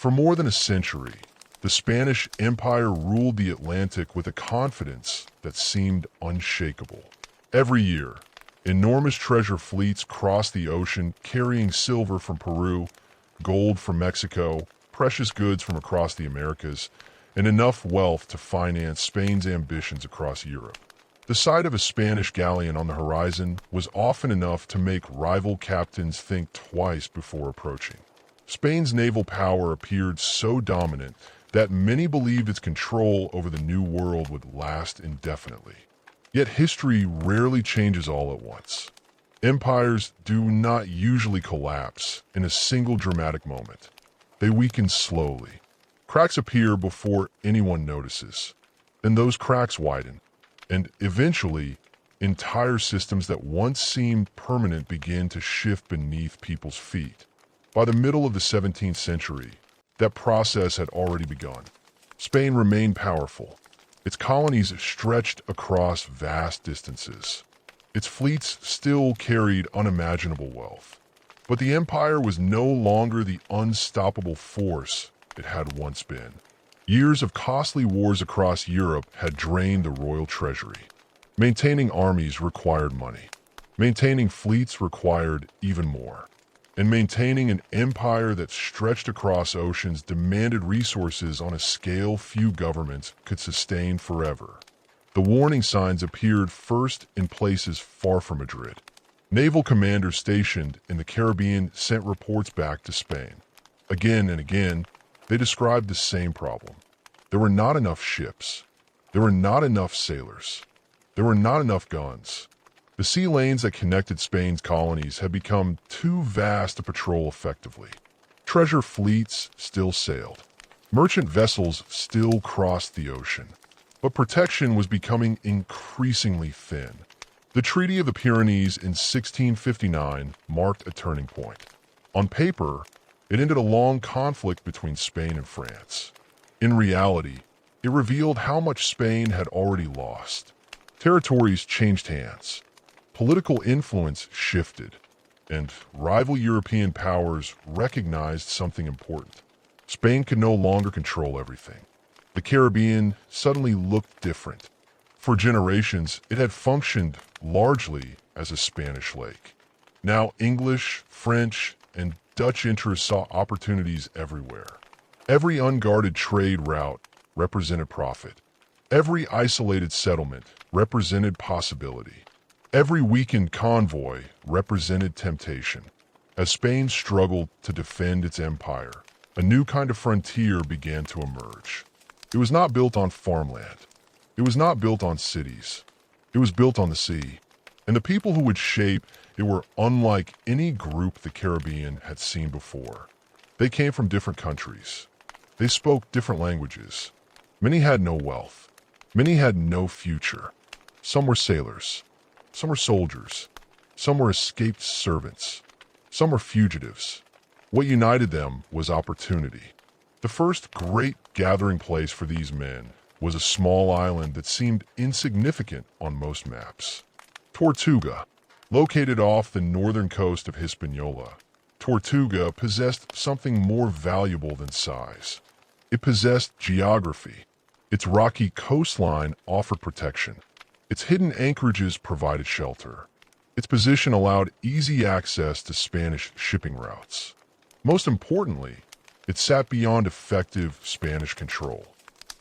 For more than a century, the Spanish Empire ruled the Atlantic with a confidence that seemed unshakable. Every year, enormous treasure fleets crossed the ocean carrying silver from Peru, gold from Mexico, precious goods from across the Americas, and enough wealth to finance Spain's ambitions across Europe. The sight of a Spanish galleon on the horizon was often enough to make rival captains think twice before approaching. Spain's naval power appeared so dominant that many believed its control over the New World would last indefinitely. Yet history rarely changes all at once. Empires do not usually collapse in a single dramatic moment. They weaken slowly. Cracks appear before anyone notices. Then those cracks widen, and eventually, entire systems that once seemed permanent begin to shift beneath people's feet. By the middle of the 17th century, that process had already begun. Spain remained powerful. Its colonies stretched across vast distances. Its fleets still carried unimaginable wealth. But the empire was no longer the unstoppable force it had once been. Years of costly wars across Europe had drained the royal treasury. Maintaining armies required money. Maintaining fleets required even more. And maintaining an empire that stretched across oceans demanded resources on a scale few governments could sustain forever. The warning signs appeared first in places far from Madrid. Naval commanders stationed in the Caribbean sent reports back to Spain. Again and again, they described the same problem. There were not enough ships. There were not enough sailors. There were not enough guns. The sea lanes that connected Spain's colonies had become too vast to patrol effectively. Treasure fleets still sailed. Merchant vessels still crossed the ocean. But protection was becoming increasingly thin. The Treaty of the Pyrenees in 1659 marked a turning point. On paper, it ended a long conflict between Spain and France. In reality, it revealed how much Spain had already lost. Territories changed hands. Political influence shifted, and rival European powers recognized something important. Spain could no longer control everything. The Caribbean suddenly looked different. For generations, it had functioned largely as a Spanish lake. Now English, French, and Dutch interests saw opportunities everywhere. Every unguarded trade route represented profit. Every isolated settlement represented possibility. Every weakened convoy represented temptation. As Spain struggled to defend its empire, a new kind of frontier began to emerge. It was not built on farmland. It was not built on cities. It was built on the sea. And the people who would shape it were unlike any group the Caribbean had seen before. They came from different countries. They spoke different languages. Many had no wealth. Many had no future. Some were sailors. Some were soldiers. Some were escaped servants. Some were fugitives. What united them was opportunity. The first great gathering place for these men was a small island that seemed insignificant on most maps. Tortuga. Located off the northern coast of Hispaniola, Tortuga possessed something more valuable than size. It possessed geography. Its rocky coastline offered protection. Its hidden anchorages provided shelter. Its position allowed easy access to Spanish shipping routes. Most importantly, it sat beyond effective Spanish control.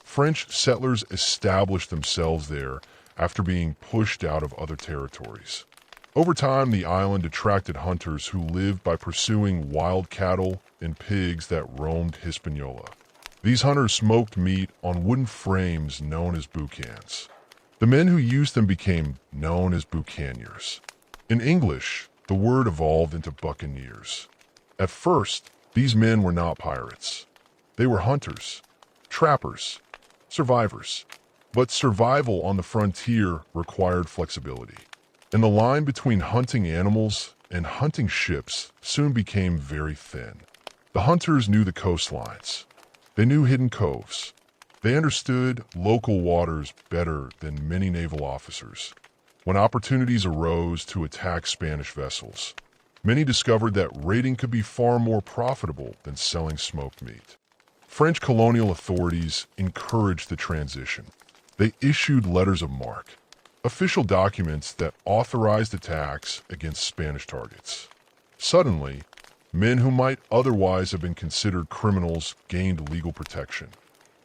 French settlers established themselves there after being pushed out of other territories. Over time, the island attracted hunters who lived by pursuing wild cattle and pigs that roamed Hispaniola. These hunters smoked meat on wooden frames known as boucans. The men who used them became known as boucaniers. In English, the word evolved into buccaneers. At first, these men were not pirates. They were hunters, trappers, survivors. But survival on the frontier required flexibility. And the line between hunting animals and hunting ships soon became very thin. The hunters knew the coastlines. They knew hidden coves. They understood local waters better than many naval officers. When opportunities arose to attack Spanish vessels, many discovered that raiding could be far more profitable than selling smoked meat. French colonial authorities encouraged the transition. They issued letters of marque, official documents that authorized attacks against Spanish targets. Suddenly, men who might otherwise have been considered criminals gained legal protection.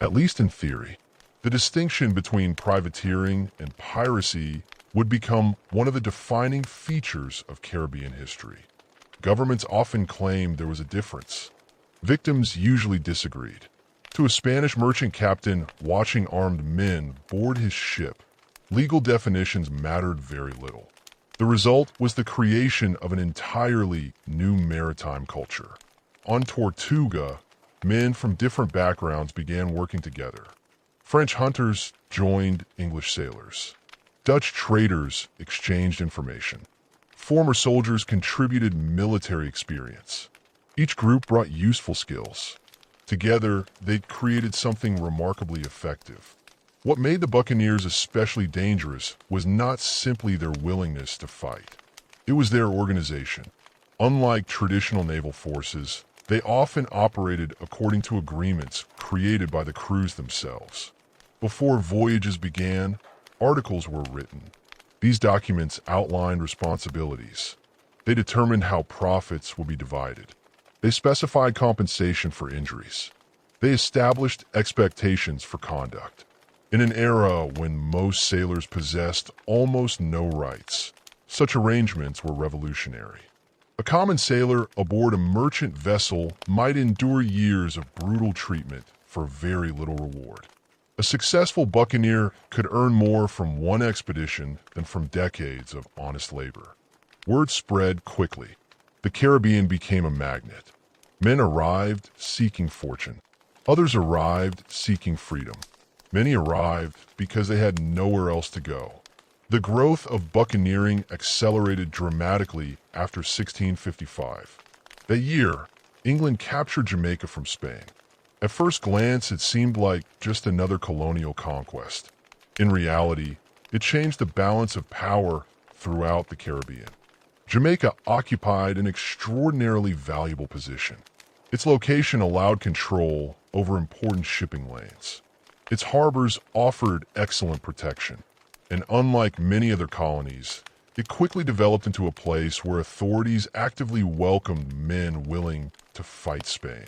At least in theory, the distinction between privateering and piracy would become one of the defining features of Caribbean history. Governments often claimed there was a difference. Victims usually disagreed. To a Spanish merchant captain watching armed men board his ship, legal definitions mattered very little. The result was the creation of an entirely new maritime culture. On Tortuga, men from different backgrounds began working together. French hunters joined English sailors. Dutch traders exchanged information. Former soldiers contributed military experience. Each group brought useful skills. Together, they created something remarkably effective. What made the buccaneers especially dangerous was not simply their willingness to fight. It was their organization. Unlike traditional naval forces, they often operated according to agreements created by the crews themselves. Before voyages began, articles were written. These documents outlined responsibilities. They determined how profits would be divided. They specified compensation for injuries. They established expectations for conduct. In an era when most sailors possessed almost no rights, such arrangements were revolutionary. A common sailor aboard a merchant vessel might endure years of brutal treatment for very little reward. A successful buccaneer could earn more from one expedition than from decades of honest labor. Word spread quickly. The Caribbean became a magnet. Men arrived seeking fortune. Others arrived seeking freedom. Many arrived because they had nowhere else to go. The growth of buccaneering accelerated dramatically after 1655. That year, England captured Jamaica from Spain. At first glance, it seemed like just another colonial conquest. In reality, it changed the balance of power throughout the Caribbean. Jamaica occupied an extraordinarily valuable position. Its location allowed control over important shipping lanes. Its harbors offered excellent protection, and unlike many other colonies, it quickly developed into a place where authorities actively welcomed men willing to fight Spain.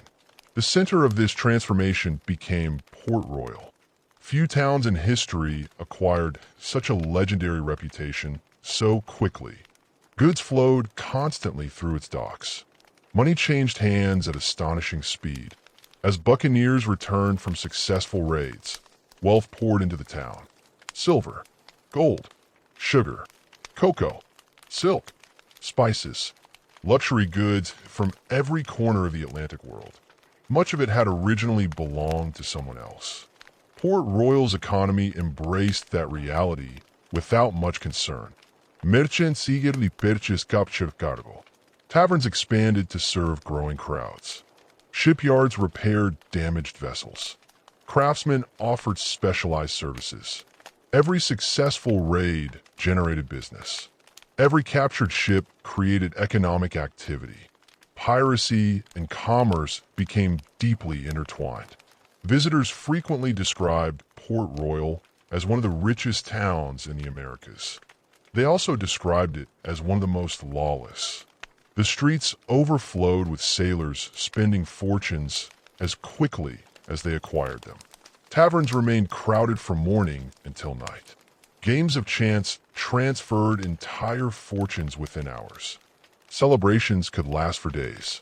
The center of this transformation became Port Royal. Few towns in history acquired such a legendary reputation so quickly. Goods flowed constantly through its docks. Money changed hands at astonishing speed. As buccaneers returned from successful raids, wealth poured into the town. Silver, gold, sugar, cocoa, silk, spices, luxury goods from every corner of the Atlantic world. Much of it had originally belonged to someone else. Port Royal's economy embraced that reality without much concern. Merchants eagerly purchased captured cargo. Taverns expanded to serve growing crowds. Shipyards repaired damaged vessels. Craftsmen offered specialized services. Every successful raid generated business. Every captured ship created economic activity. Piracy and commerce became deeply intertwined. Visitors frequently described Port Royal as one of the richest towns in the Americas. They also described it as one of the most lawless. The streets overflowed with sailors spending fortunes as quickly as they acquired them. Taverns remained crowded from morning until night. Games of chance transferred entire fortunes within hours. Celebrations could last for days.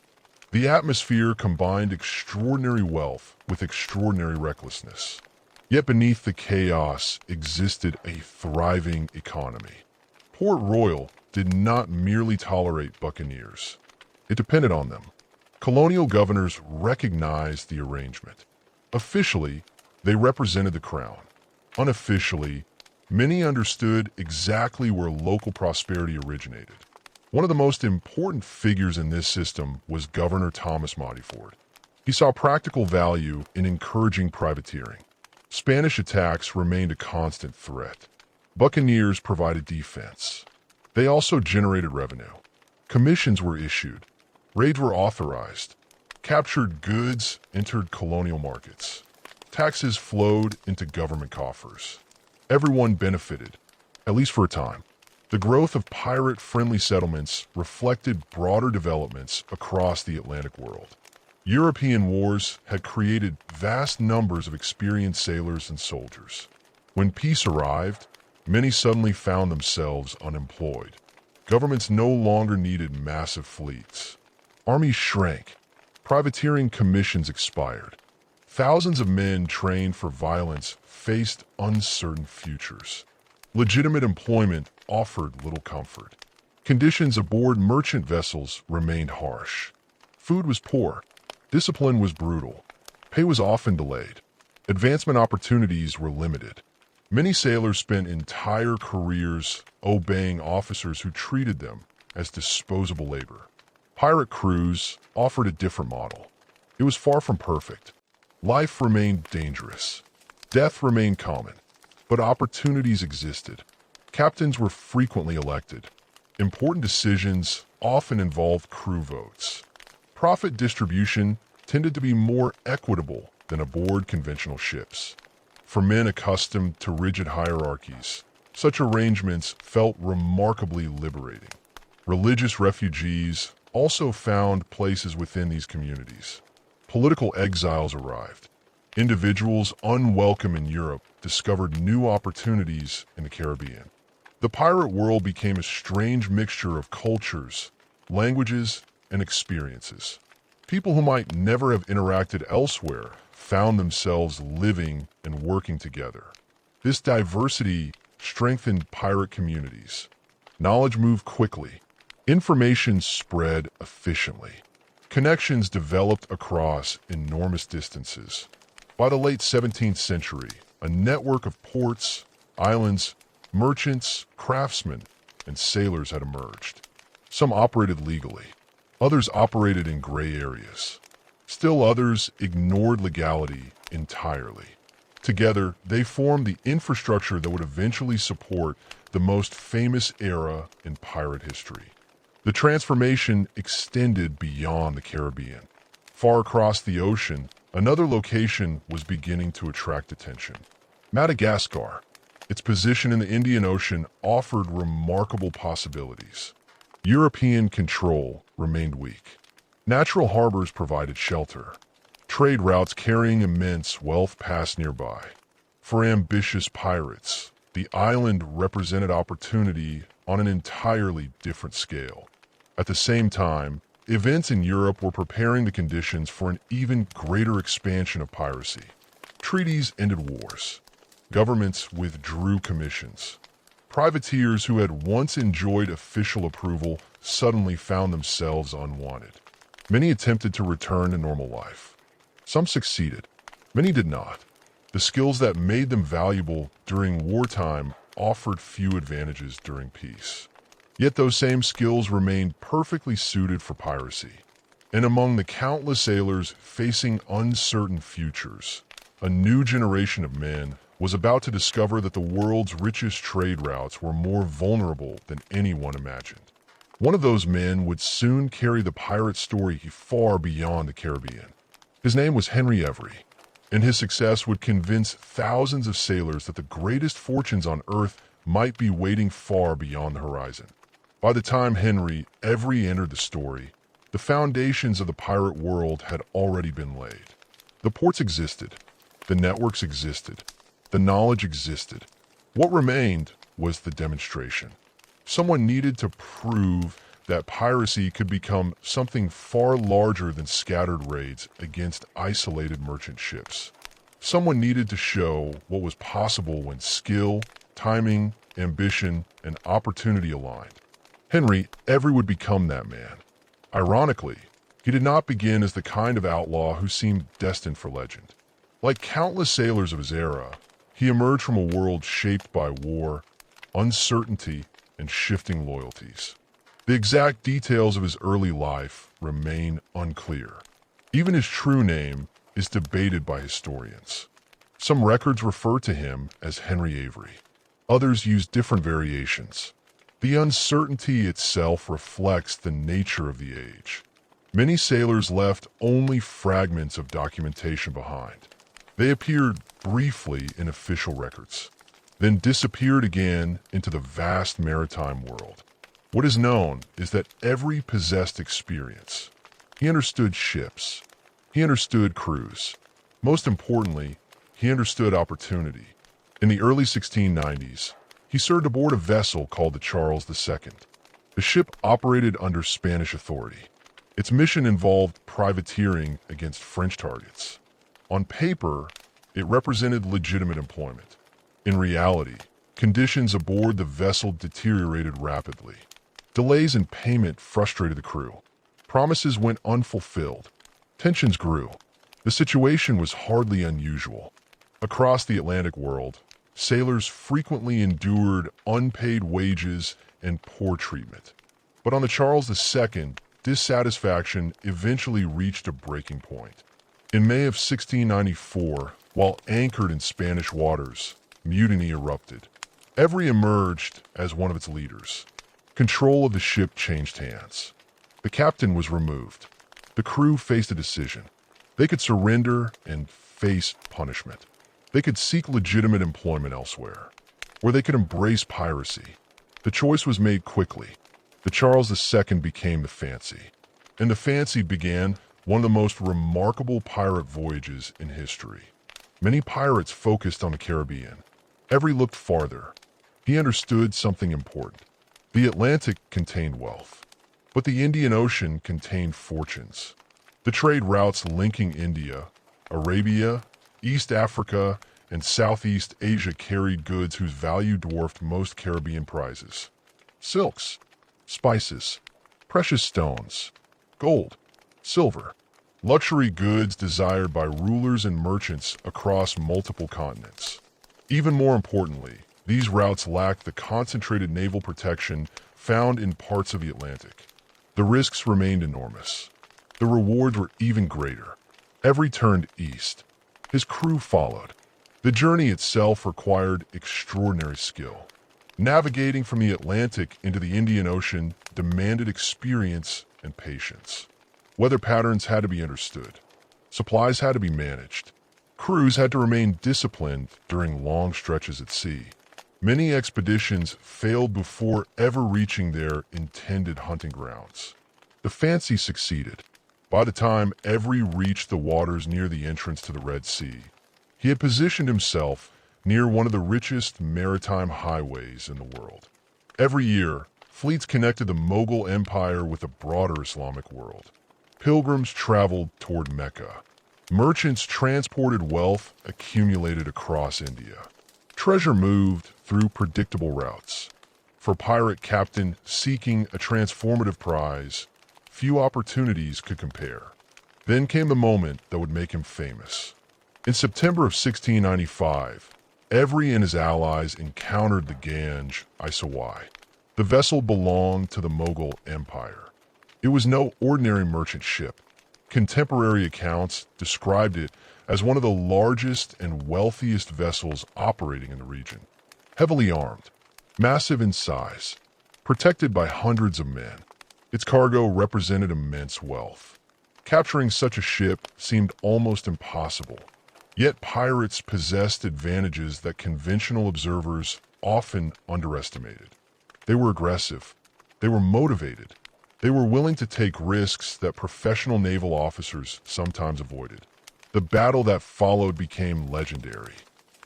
The atmosphere combined extraordinary wealth with extraordinary recklessness. Yet beneath the chaos existed a thriving economy. Port Royal did not merely tolerate buccaneers. It depended on them. Colonial governors recognized the arrangement. Officially, they represented the crown. Unofficially, many understood exactly where local prosperity originated. One of the most important figures in this system was Governor Thomas Modyford. He saw practical value in encouraging privateering. Spanish attacks remained a constant threat. Buccaneers provided defense. They also generated revenue. Commissions were issued. Raids were authorized. Captured goods entered colonial markets. Taxes flowed into government coffers. Everyone benefited, at least for a time. The growth of pirate-friendly settlements reflected broader developments across the Atlantic world. European wars had created vast numbers of experienced sailors and soldiers. When peace arrived, many suddenly found themselves unemployed. Governments no longer needed massive fleets. Armies shrank. Privateering commissions expired. Thousands of men trained for violence faced uncertain futures. Legitimate employment offered little comfort. Conditions aboard merchant vessels remained harsh. Food was poor. Discipline was brutal. Pay was often delayed. Advancement opportunities were limited. Many sailors spent entire careers obeying officers who treated them as disposable labor. Pirate crews offered a different model. It was far from perfect. Life remained dangerous. Death remained common. But opportunities existed. Captains were frequently elected. Important decisions often involved crew votes. Profit distribution tended to be more equitable than aboard conventional ships. For men accustomed to rigid hierarchies, such arrangements felt remarkably liberating. Religious refugees also found places within these communities. Political exiles arrived. Individuals unwelcome in Europe discovered new opportunities in the Caribbean. The pirate world became a strange mixture of cultures, languages, and experiences. People who might never have interacted elsewhere found themselves living and working together. This diversity strengthened pirate communities. Knowledge moved quickly. Information spread efficiently. Connections developed across enormous distances. By the late 17th century, a network of ports, islands, merchants, craftsmen, and sailors had emerged. Some operated legally. Others operated in gray areas. Still others ignored legality entirely. Together, they formed the infrastructure that would eventually support the most famous era in pirate history. The transformation extended beyond the Caribbean. Far across the ocean, another location was beginning to attract attention. Madagascar. Its position in the Indian Ocean offered remarkable possibilities. European control remained weak. Natural harbors provided shelter. Trade routes carrying immense wealth passed nearby. For ambitious pirates, the island represented opportunity on an entirely different scale. At the same time, events in Europe were preparing the conditions for an even greater expansion of piracy. Treaties ended wars. Governments withdrew commissions. Privateers who had once enjoyed official approval suddenly found themselves unwanted. Many attempted to return to normal life. Some succeeded. Many did not. The skills that made them valuable during wartime offered few advantages during peace. Yet those same skills remained perfectly suited for piracy. And among the countless sailors facing uncertain futures, a new generation of men was about to discover that the world's richest trade routes were more vulnerable than anyone imagined. One of those men would soon carry the pirate story far beyond the Caribbean. His name was Henry Every, and his success would convince thousands of sailors that the greatest fortunes on Earth might be waiting far beyond the horizon. By the time Henry Every entered the story, the foundations of the pirate world had already been laid. The ports existed. The networks existed. The knowledge existed. What remained was the demonstration. Someone needed to prove that piracy could become something far larger than scattered raids against isolated merchant ships. Someone needed to show what was possible when skill, timing, ambition, and opportunity aligned. Henry Every would become that man. Ironically, he did not begin as the kind of outlaw who seemed destined for legend. Like countless sailors of his era, he emerged from a world shaped by war, uncertainty, and shifting loyalties. The exact details of his early life remain unclear. Even his true name is debated by historians. Some records refer to him as Henry Avery. Others use different variations. The uncertainty itself reflects the nature of the age. Many sailors left only fragments of documentation behind. They appeared briefly in official records, then disappeared again into the vast maritime world. What is known is that every possessed experience. He understood ships. He understood crews. Most importantly, he understood opportunity. In the early 1690s, he served aboard a vessel called the Charles II. The ship operated under Spanish authority. Its mission involved privateering against French targets. On paper, it represented legitimate employment. In reality, conditions aboard the vessel deteriorated rapidly. Delays in payment frustrated the crew. Promises went unfulfilled. Tensions grew. The situation was hardly unusual. Across the Atlantic world, sailors frequently endured unpaid wages and poor treatment. But on the Charles II, dissatisfaction eventually reached a breaking point. In May of 1694, while anchored in Spanish waters, mutiny erupted. Every emerged as one of its leaders. Control of the ship changed hands. The captain was removed. The crew faced a decision. They could surrender and face punishment. They could seek legitimate employment elsewhere, or they could embrace piracy. The choice was made quickly. The Charles II became the Fancy. And the Fancy began one of the most remarkable pirate voyages in history. Many pirates focused on the Caribbean. Every looked farther. He understood something important. The Atlantic contained wealth, but the Indian Ocean contained fortunes. The trade routes linking India, Arabia, East Africa, and Southeast Asia carried goods whose value dwarfed most Caribbean prizes. Silks, spices, precious stones, gold, silver, luxury goods desired by rulers and merchants across multiple continents. Even more importantly, these routes lacked the concentrated naval protection found in parts of the Atlantic. The risks remained enormous. The rewards were even greater. Every turned east. His crew followed. The journey itself required extraordinary skill. Navigating from the Atlantic into the Indian Ocean demanded experience and patience. Weather patterns had to be understood. Supplies had to be managed. Crews had to remain disciplined during long stretches at sea. Many expeditions failed before ever reaching their intended hunting grounds. The Fancy succeeded. By the time Every reached the waters near the entrance to the Red Sea, he had positioned himself near one of the richest maritime highways in the world. Every year, fleets connected the Mughal Empire with the broader Islamic world. Pilgrims traveled toward Mecca. Merchants transported wealth accumulated across India. Treasure moved through predictable routes. For pirate captain seeking a transformative prize, few opportunities could compare. Then came the moment that would make him famous. In September of 1695, Every and his allies encountered the Ganj Isawai. The vessel belonged to the Mughal Empire. It was no ordinary merchant ship. Contemporary accounts described it as one of the largest and wealthiest vessels operating in the region. Heavily armed, massive in size, protected by hundreds of men, its cargo represented immense wealth. Capturing such a ship seemed almost impossible. Yet pirates possessed advantages that conventional observers often underestimated. They were aggressive. They were motivated. They were willing to take risks that professional naval officers sometimes avoided. The battle that followed became legendary.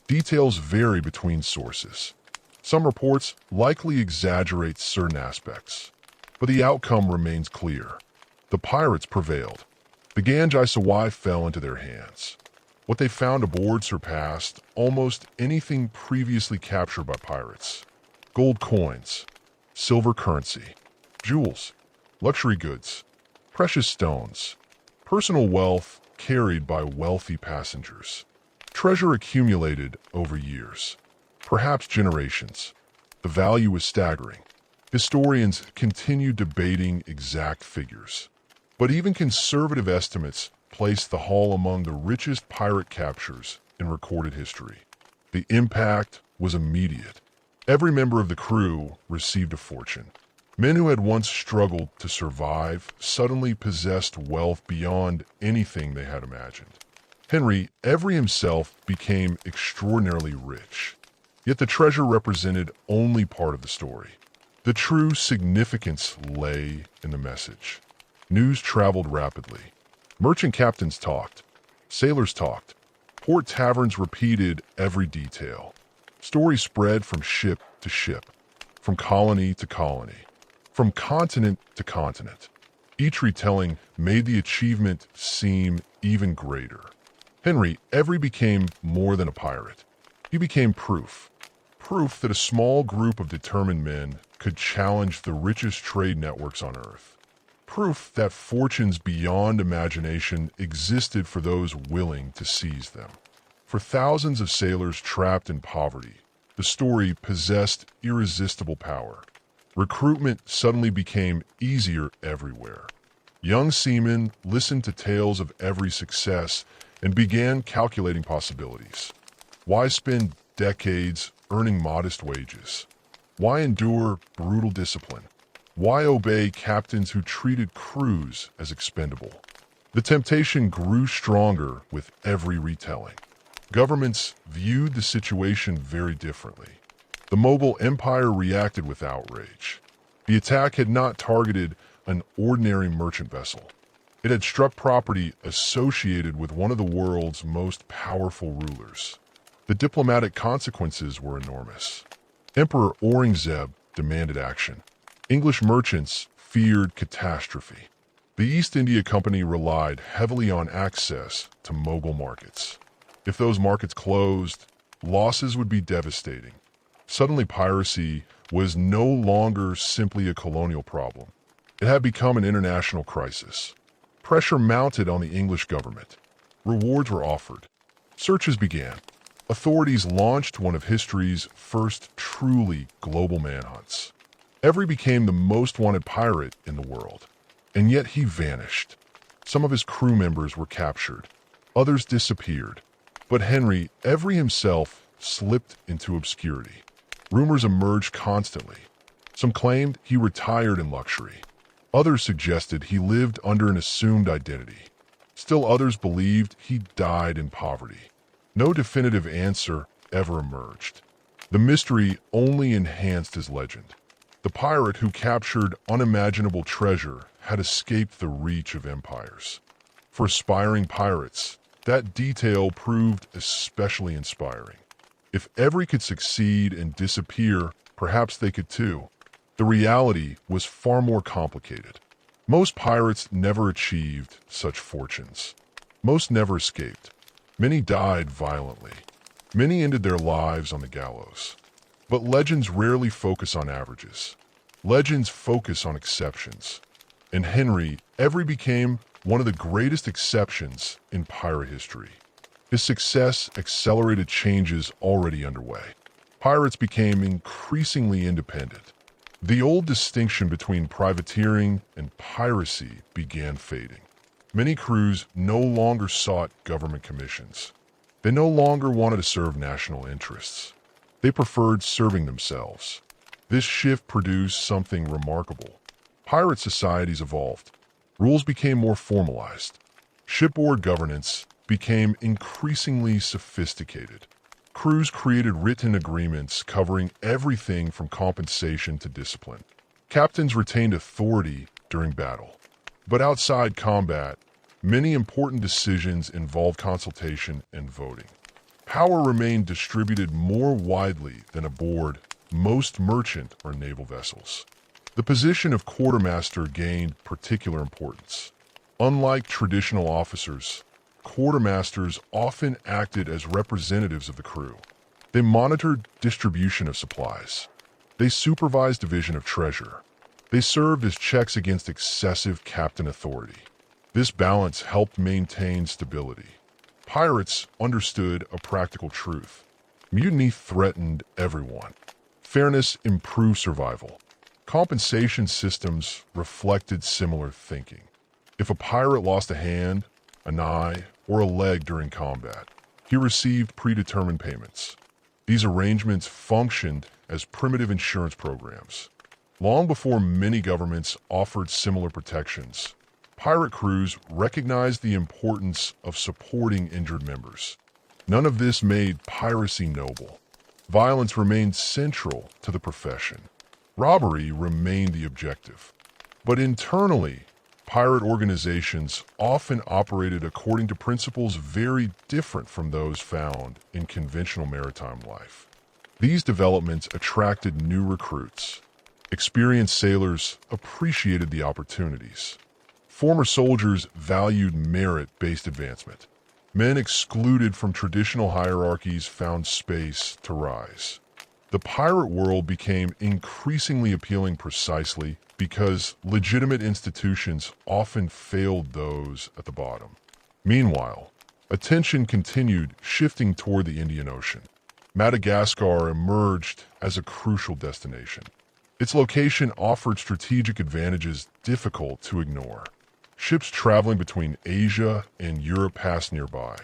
Details vary between sources. Some reports likely exaggerate certain aspects, but the outcome remains clear. The pirates prevailed. The Ganj Isawai fell into their hands. What they found aboard surpassed almost anything previously captured by pirates. Gold coins, silver currency, jewels, luxury goods, precious stones, personal wealth carried by wealthy passengers. Treasure accumulated over years, perhaps generations. The value was staggering. Historians continue debating exact figures, but even conservative estimates place the haul among the richest pirate captures in recorded history. The impact was immediate. Every member of the crew received a fortune. Men who had once struggled to survive suddenly possessed wealth beyond anything they had imagined. Henry Every himself became extraordinarily rich, yet the treasure represented only part of the story. The true significance lay in the message. News traveled rapidly. Merchant captains talked. Sailors talked. Port taverns repeated every detail. Stories spread from ship to ship, from colony to colony, from continent to continent. Each retelling made the achievement seem even greater. Henry Every became more than a pirate. He became proof. Proof that a small group of determined men could challenge the richest trade networks on Earth. Proof that fortunes beyond imagination existed for those willing to seize them. For thousands of sailors trapped in poverty, the story possessed irresistible power. Recruitment suddenly became easier everywhere. Young seamen listened to tales of every success and began calculating possibilities. Why spend decades earning modest wages? Why endure brutal discipline? Why obey captains who treated crews as expendable? The temptation grew stronger with every retelling. Governments viewed the situation very differently. The Mogul Empire reacted with outrage. The attack had not targeted an ordinary merchant vessel. It had struck property associated with one of the world's most powerful rulers. The diplomatic consequences were enormous. Emperor Aurangzeb demanded action. English merchants feared catastrophe. The East India Company relied heavily on access to Mughal markets. If those markets closed, losses would be devastating. Suddenly, piracy was no longer simply a colonial problem. It had become an international crisis. Pressure mounted on the English government. Rewards were offered. Searches began. Authorities launched one of history's first truly global manhunts. Every became the most wanted pirate in the world, and yet he vanished. Some of his crew members were captured. Others disappeared. But Henry Every himself slipped into obscurity. Rumors emerged constantly. Some claimed he retired in luxury. Others suggested he lived under an assumed identity. Still others believed he died in poverty. No definitive answer ever emerged. The mystery only enhanced his legend. The pirate who captured unimaginable treasure had escaped the reach of empires. For aspiring pirates, that detail proved especially inspiring. If Every could succeed and disappear, perhaps they could too. The reality was far more complicated. Most pirates never achieved such fortunes. Most never escaped. Many died violently. Many ended their lives on the gallows. But legends rarely focus on averages. Legends focus on exceptions. And Henry Every became one of the greatest exceptions in pirate history. His success accelerated changes already underway. Pirates became increasingly independent. The old distinction between privateering and piracy began fading. Many crews no longer sought government commissions. They no longer wanted to serve national interests. They preferred serving themselves. This shift produced something remarkable. Pirate societies evolved. Rules became more formalized. Shipboard governance became increasingly sophisticated. Crews created written agreements covering everything from compensation to discipline. Captains retained authority during battle. But outside combat, many important decisions involved consultation and voting. Power remained distributed more widely than aboard most merchant or naval vessels. The position of quartermaster gained particular importance. Unlike traditional officers, quartermasters often acted as representatives of the crew. They monitored distribution of supplies. They supervised division of treasure. They served as checks against excessive captain authority. This balance helped maintain stability. Pirates understood a practical truth. Mutiny threatened everyone. Fairness improved survival. Compensation systems reflected similar thinking. If a pirate lost a hand, an eye, or a leg during combat, he received predetermined payments. These arrangements functioned as primitive insurance programs. Long before many governments offered similar protections, pirate crews recognized the importance of supporting injured members. None of this made piracy noble. Violence remained central to the profession. Robbery remained the objective. But internally, pirate organizations often operated according to principles very different from those found in conventional maritime life. These developments attracted new recruits. Experienced sailors appreciated the opportunities. Former soldiers valued merit-based advancement. Men excluded from traditional hierarchies found space to rise. The pirate world became increasingly appealing precisely because legitimate institutions often failed those at the bottom. Meanwhile, attention continued shifting toward the Indian Ocean. Madagascar emerged as a crucial destination. Its location offered strategic advantages difficult to ignore. Ships traveling between Asia and Europe passed nearby.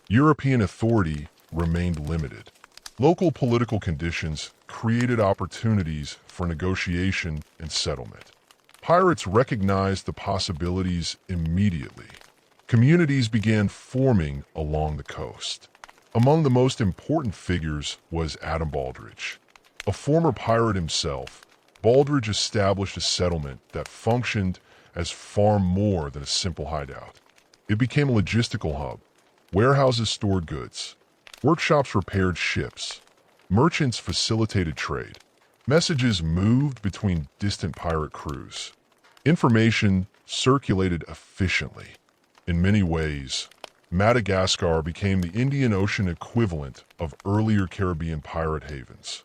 European authority remained limited. Local political conditions created opportunities for negotiation and settlement. Pirates recognized the possibilities immediately. Communities began forming along the coast. Among the most important figures was Adam Baldridge. A former pirate himself, Baldridge established a settlement that functioned as far more than a simple hideout. It became a logistical hub. Warehouses stored goods. Workshops repaired ships. Merchants facilitated trade. Messages moved between distant pirate crews. Information circulated efficiently. In many ways, Madagascar became the Indian Ocean equivalent of earlier Caribbean pirate havens.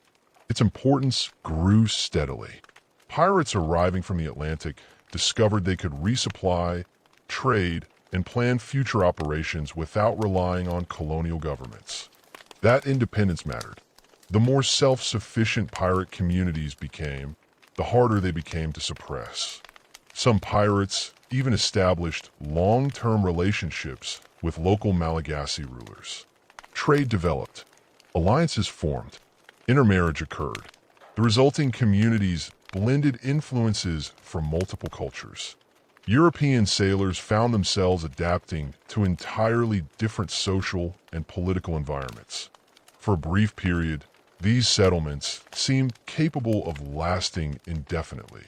Its importance grew steadily. Pirates arriving from the Atlantic discovered they could resupply, trade, and plan future operations without relying on colonial governments. That independence mattered. The more self-sufficient pirate communities became, the harder they became to suppress. Some pirates even established long-term relationships with local Malagasy rulers. Trade developed. Alliances formed. Intermarriage occurred. The resulting communities blended influences from multiple cultures. European sailors found themselves adapting to entirely different social and political environments. For a brief period, these settlements seemed capable of lasting indefinitely.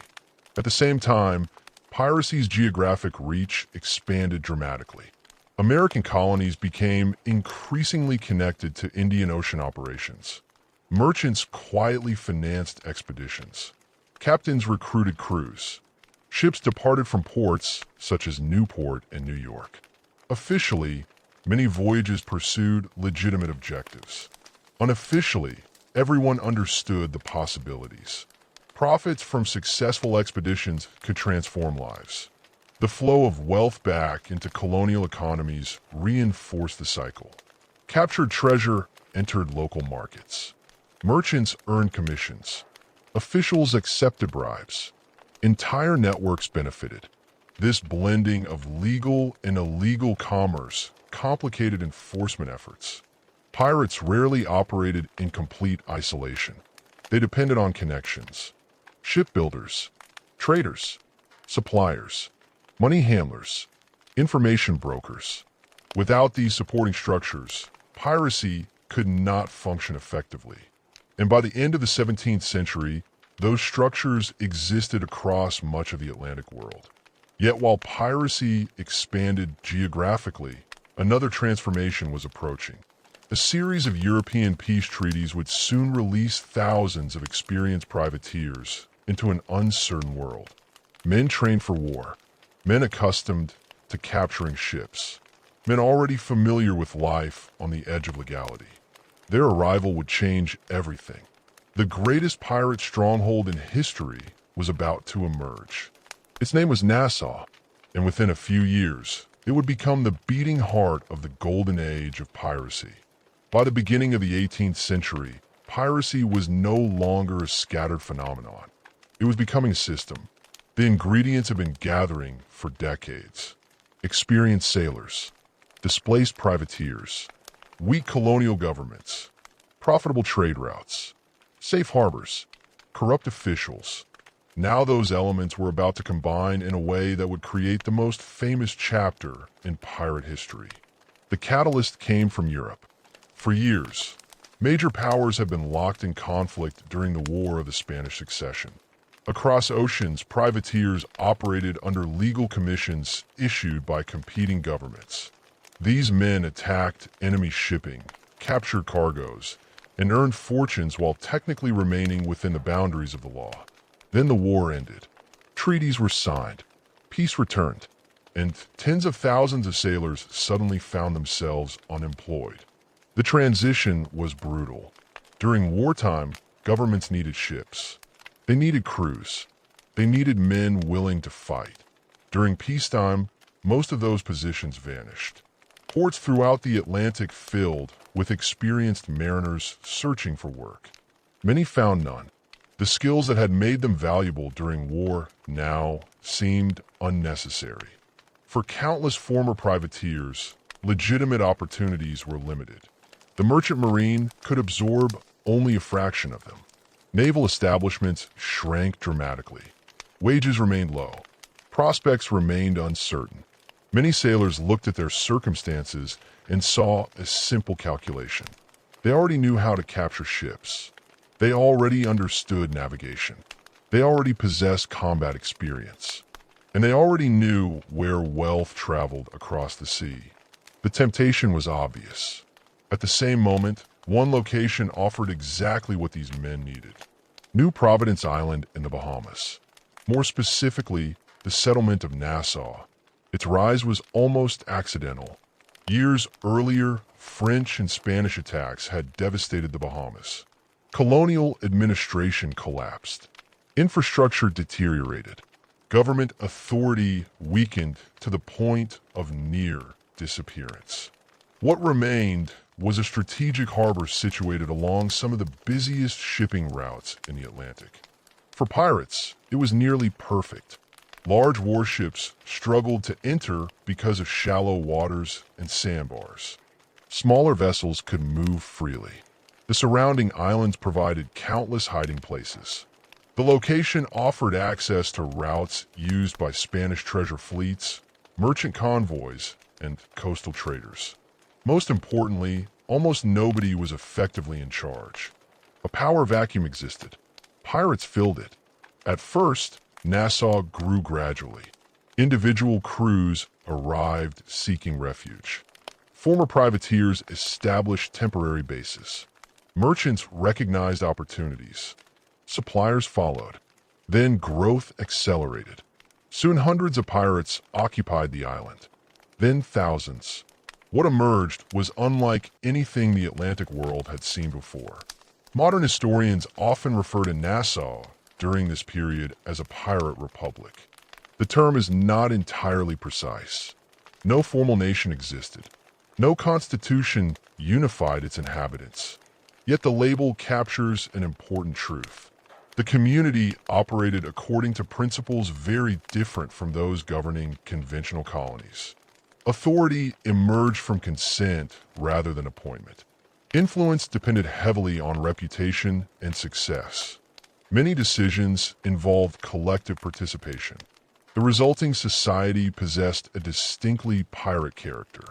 At the same time, piracy's geographic reach expanded dramatically. American colonies became increasingly connected to Indian Ocean operations. Merchants quietly financed expeditions. Captains recruited crews. Ships departed from ports such as Newport and New York. Officially, many voyages pursued legitimate objectives. Unofficially, everyone understood the possibilities. Profits from successful expeditions could transform lives. The flow of wealth back into colonial economies reinforced the cycle. Captured treasure entered local markets. Merchants earned commissions. Officials accepted bribes. Entire networks benefited. This blending of legal and illegal commerce complicated enforcement efforts. Pirates rarely operated in complete isolation. They depended on connections. Shipbuilders, traders, suppliers, money handlers, information brokers. Without these supporting structures, piracy could not function effectively. And by the end of the 17th century, those structures existed across much of the Atlantic world. Yet while piracy expanded geographically, another transformation was approaching. A series of European peace treaties would soon release thousands of experienced privateers into an uncertain world. Men trained for war, men accustomed to capturing ships, men already familiar with life on the edge of legality. Their arrival would change everything. The greatest pirate stronghold in history was about to emerge. Its name was Nassau, and within a few years, it would become the beating heart of the Golden Age of Piracy. By the beginning of the 18th century, piracy was no longer a scattered phenomenon. It was becoming a system. The ingredients had been gathering for decades. Experienced sailors, displaced privateers, weak colonial governments, profitable trade routes, safe harbors, corrupt officials. Now those elements were about to combine in a way that would create the most famous chapter in pirate history. The catalyst came from Europe. For years, major powers have been locked in conflict during the War of the Spanish Succession. Across oceans, privateers operated under legal commissions issued by competing governments. These men attacked enemy shipping, captured cargoes, and earned fortunes while technically remaining within the boundaries of the law. Then the war ended. Treaties were signed, peace returned, and tens of thousands of sailors suddenly found themselves unemployed. The transition was brutal. During wartime, governments needed ships. They needed crews. They needed men willing to fight. During peacetime, most of those positions vanished. Ports throughout the Atlantic filled with experienced mariners searching for work. Many found none. The skills that had made them valuable during war now seemed unnecessary. For countless former privateers, legitimate opportunities were limited. The merchant marine could absorb only a fraction of them. Naval establishments shrank dramatically. Wages remained low. Prospects remained uncertain. Many sailors looked at their circumstances and saw a simple calculation. They already knew how to capture ships. They already understood navigation. They already possessed combat experience. And they already knew where wealth traveled across the sea. The temptation was obvious. At the same moment, one location offered exactly what these men needed. New Providence Island in the Bahamas. More specifically, the settlement of Nassau. Its rise was almost accidental. Years earlier, French and Spanish attacks had devastated the Bahamas. Colonial administration collapsed. Infrastructure deteriorated. Government authority weakened to the point of near disappearance. What remained was a strategic harbor situated along some of the busiest shipping routes in the Atlantic. For pirates, it was nearly perfect. Large warships struggled to enter because of shallow waters and sandbars. Smaller vessels could move freely. The surrounding islands provided countless hiding places. The location offered access to routes used by Spanish treasure fleets, merchant convoys, and coastal traders. Most importantly, almost nobody was effectively in charge. A power vacuum existed. Pirates filled it. At first, Nassau grew gradually. Individual crews arrived seeking refuge. Former privateers established temporary bases. Merchants recognized opportunities. Suppliers followed. Then growth accelerated. Soon hundreds of pirates occupied the island. Then thousands. What emerged was unlike anything the Atlantic world had seen before. Modern historians often refer to Nassau during this period as a pirate republic. The term is not entirely precise. No formal nation existed. No constitution unified its inhabitants. Yet the label captures an important truth. The community operated according to principles very different from those governing conventional colonies. Authority emerged from consent rather than appointment. Influence depended heavily on reputation and success. Many decisions involved collective participation. The resulting society possessed a distinctly pirate character.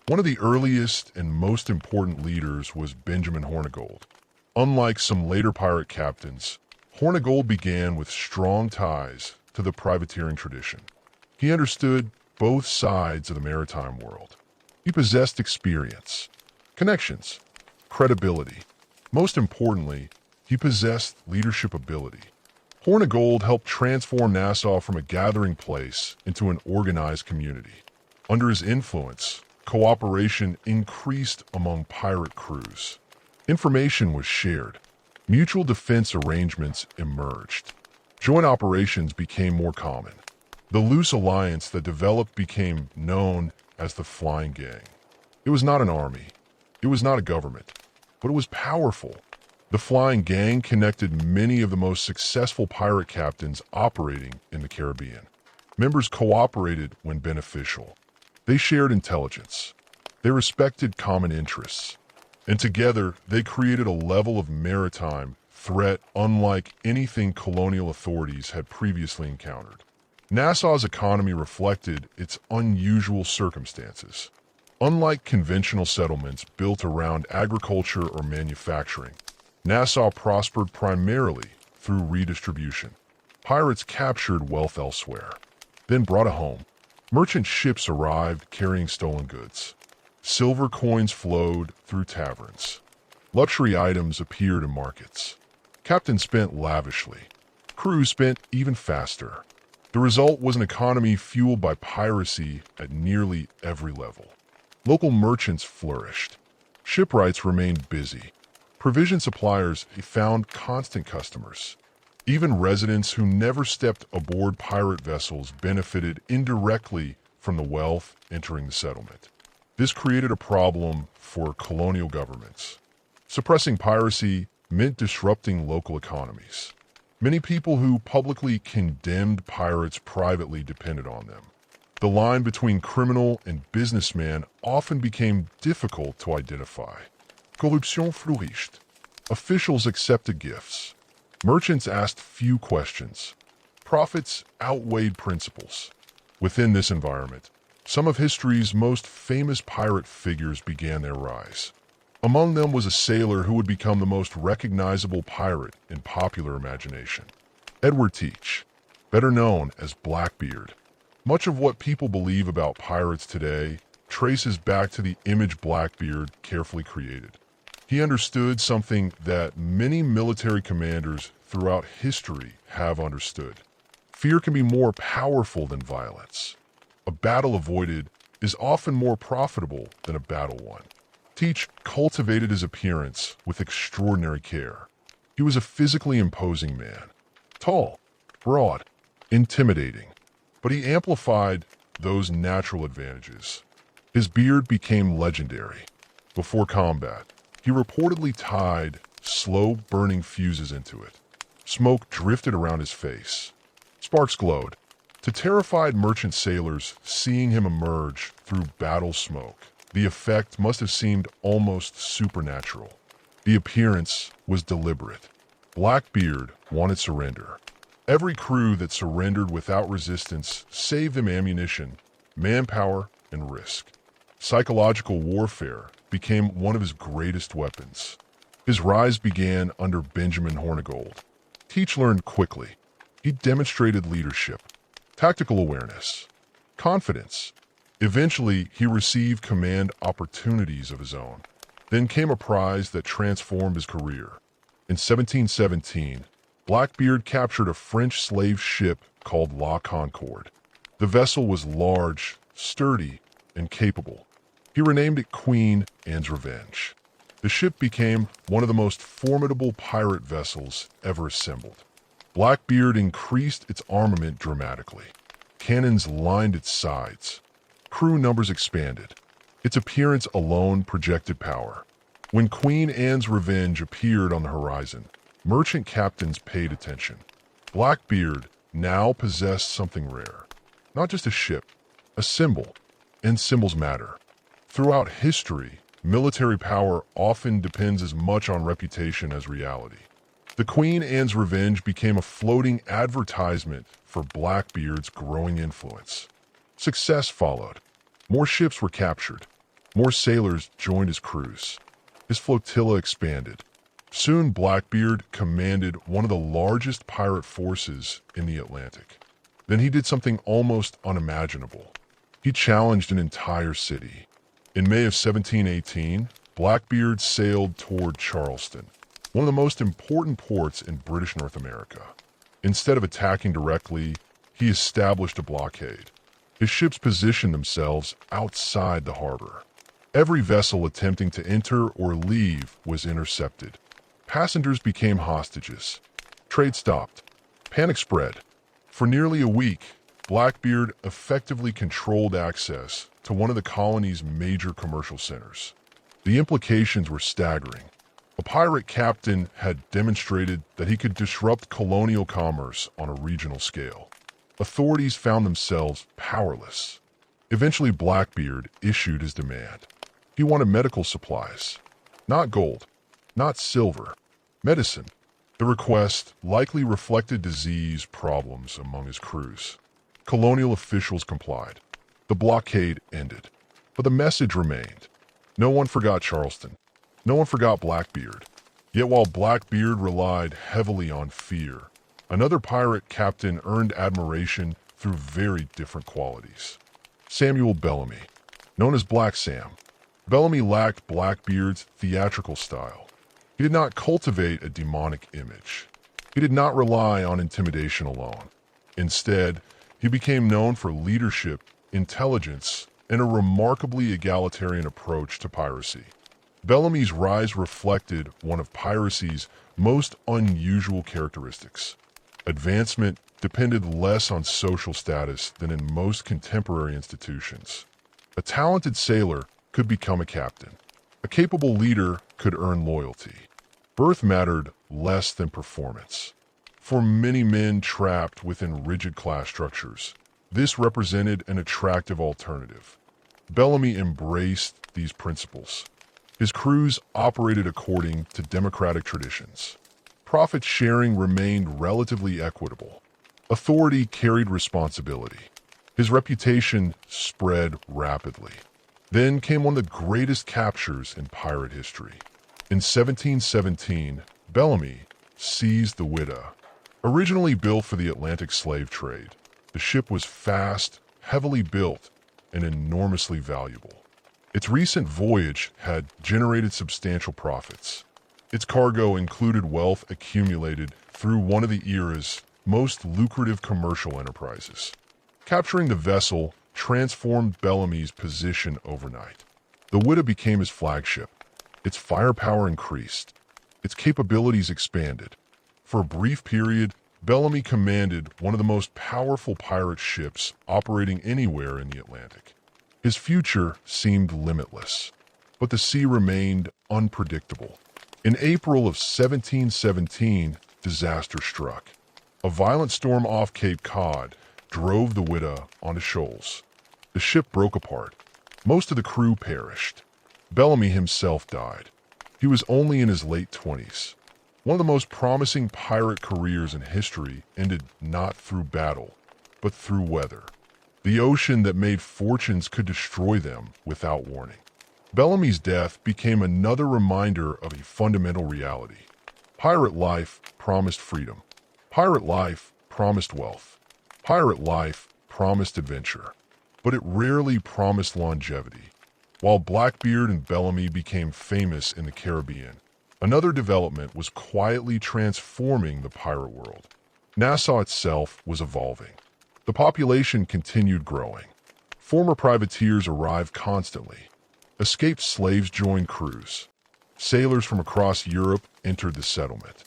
One of the earliest and most important leaders was Benjamin Hornigold. Unlike some later pirate captains, Hornigold began with strong ties to the privateering tradition. He understood both sides of the maritime world. He possessed experience, connections, credibility. Most importantly, he possessed leadership ability. Hornigold helped transform Nassau from a gathering place into an organized community. Under his influence, cooperation increased among pirate crews. Information was shared. Mutual defense arrangements emerged. Joint operations became more common. The loose alliance that developed became known as the Flying Gang. It was not an army. It was not a government. But it was powerful. The Flying Gang connected many of the most successful pirate captains operating in the Caribbean. Members cooperated when beneficial. They shared intelligence. They respected common interests. And together, they created a level of maritime threat unlike anything colonial authorities had previously encountered. Nassau's economy reflected its unusual circumstances. Unlike conventional settlements built around agriculture or manufacturing, Nassau prospered primarily through redistribution. Pirates captured wealth elsewhere, then brought it home. Merchant ships arrived carrying stolen goods. Silver coins flowed through taverns. Luxury items appeared in markets. Captains spent lavishly. Crews spent even faster. The result was an economy fueled by piracy at nearly every level. Local merchants flourished. Shipwrights remained busy. Provision suppliers found constant customers. Even residents who never stepped aboard pirate vessels benefited indirectly from the wealth entering the settlement. This created a problem for colonial governments. Suppressing piracy meant disrupting local economies. Many people who publicly condemned pirates privately depended on them. The line between criminal and businessman often became difficult to identify. Corruption flourished. Officials accepted gifts. Merchants asked few questions. Profits outweighed principles. Within this environment, some of history's most famous pirate figures began their rise. Among them was a sailor who would become the most recognizable pirate in popular imagination. Edward Teach, better known as Blackbeard. Much of what people believe about pirates today traces back to the image Blackbeard carefully created. He understood something that many military commanders throughout history have understood. Fear can be more powerful than violence. A battle avoided is often more profitable than a battle won. Teach cultivated his appearance with extraordinary care. He was a physically imposing man. Tall, broad, intimidating. But he amplified those natural advantages. His beard became legendary. Before combat, he reportedly tied slow-burning fuses into it. Smoke drifted around his face. Sparks glowed. To terrified merchant sailors seeing him emerge through battle smoke, the effect must have seemed almost supernatural. The appearance was deliberate. Blackbeard wanted surrender. Every crew that surrendered without resistance saved them ammunition, manpower, and risk. Psychological warfare became one of his greatest weapons. His rise began under Benjamin Hornigold. Teach learned quickly. He demonstrated leadership, tactical awareness, confidence. Eventually, he received command opportunities of his own. Then came a prize that transformed his career. In 1717, Blackbeard captured a French slave ship called La Concorde. The vessel was large, sturdy, and capable. He renamed it Queen Anne's Revenge. The ship became one of the most formidable pirate vessels ever assembled. Blackbeard increased its armament dramatically. Cannons lined its sides. Crew numbers expanded. Its appearance alone projected power. When Queen Anne's Revenge appeared on the horizon, merchant captains paid attention. Blackbeard now possessed something rare. Not just a ship, a symbol, and symbols matter. Throughout history, military power often depends as much on reputation as reality. The Queen Anne's Revenge became a floating advertisement for Blackbeard's growing influence. Success followed. More ships were captured. More sailors joined his crews. His flotilla expanded. Soon Blackbeard commanded one of the largest pirate forces in the Atlantic. Then he did something almost unimaginable. He challenged an entire city. In May of 1718, Blackbeard sailed toward Charleston, one of the most important ports in British North America. Instead of attacking directly, he established a blockade. His ships positioned themselves outside the harbor. Every vessel attempting to enter or leave was intercepted. Passengers became hostages. Trade stopped. Panic spread. For nearly a week, Blackbeard effectively controlled access to one of the colony's major commercial centers. The implications were staggering. A pirate captain had demonstrated that he could disrupt colonial commerce on a regional scale. Authorities found themselves powerless. Eventually, Blackbeard issued his demand. He wanted medical supplies. Not gold, not silver. Medicine. The request likely reflected disease problems among his crews. Colonial officials complied. The blockade ended. But the message remained. No one forgot Charleston. No one forgot Blackbeard. Yet while Blackbeard relied heavily on fear, another pirate captain earned admiration through very different qualities. Samuel Bellamy, known as Black Sam. Bellamy lacked Blackbeard's theatrical style. He did not cultivate a demonic image. He did not rely on intimidation alone. Instead, he became known for leadership, intelligence, and a remarkably egalitarian approach to piracy. Bellamy's rise reflected one of piracy's most unusual characteristics. Advancement depended less on social status than in most contemporary institutions. A talented sailor could become a captain. A capable leader could earn loyalty. Birth mattered less than performance. For many men trapped within rigid class structures, this represented an attractive alternative. Bellamy embraced these principles. His crews operated according to democratic traditions. Profit sharing remained relatively equitable. Authority carried responsibility. His reputation spread rapidly. Then came one of the greatest captures in pirate history. In 1717, Bellamy seized the Whydah. Originally built for the Atlantic slave trade, the ship was fast, heavily built, and enormously valuable. Its recent voyage had generated substantial profits. Its cargo included wealth accumulated through one of the era's most lucrative commercial enterprises. Capturing the vessel transformed Bellamy's position overnight. The Whydah became his flagship. Its firepower increased. Its capabilities expanded. For a brief period, Bellamy commanded one of the most powerful pirate ships operating anywhere in the Atlantic. His future seemed limitless, but the sea remained unpredictable. In April of 1717, disaster struck. A violent storm off Cape Cod drove the Whydah onto shoals. The ship broke apart. Most of the crew perished. Bellamy himself died. He was only in his late 20s. One of the most promising pirate careers in history ended not through battle, but through weather. The ocean that made fortunes could destroy them without warning. Bellamy's death became another reminder of a fundamental reality. Pirate life promised freedom. Pirate life promised wealth. Pirate life promised adventure. But it rarely promised longevity. While Blackbeard and Bellamy became famous in the Caribbean, another development was quietly transforming the pirate world. Nassau itself was evolving. The population continued growing. Former privateers arrived constantly. Escaped slaves joined crews. Sailors from across Europe entered the settlement.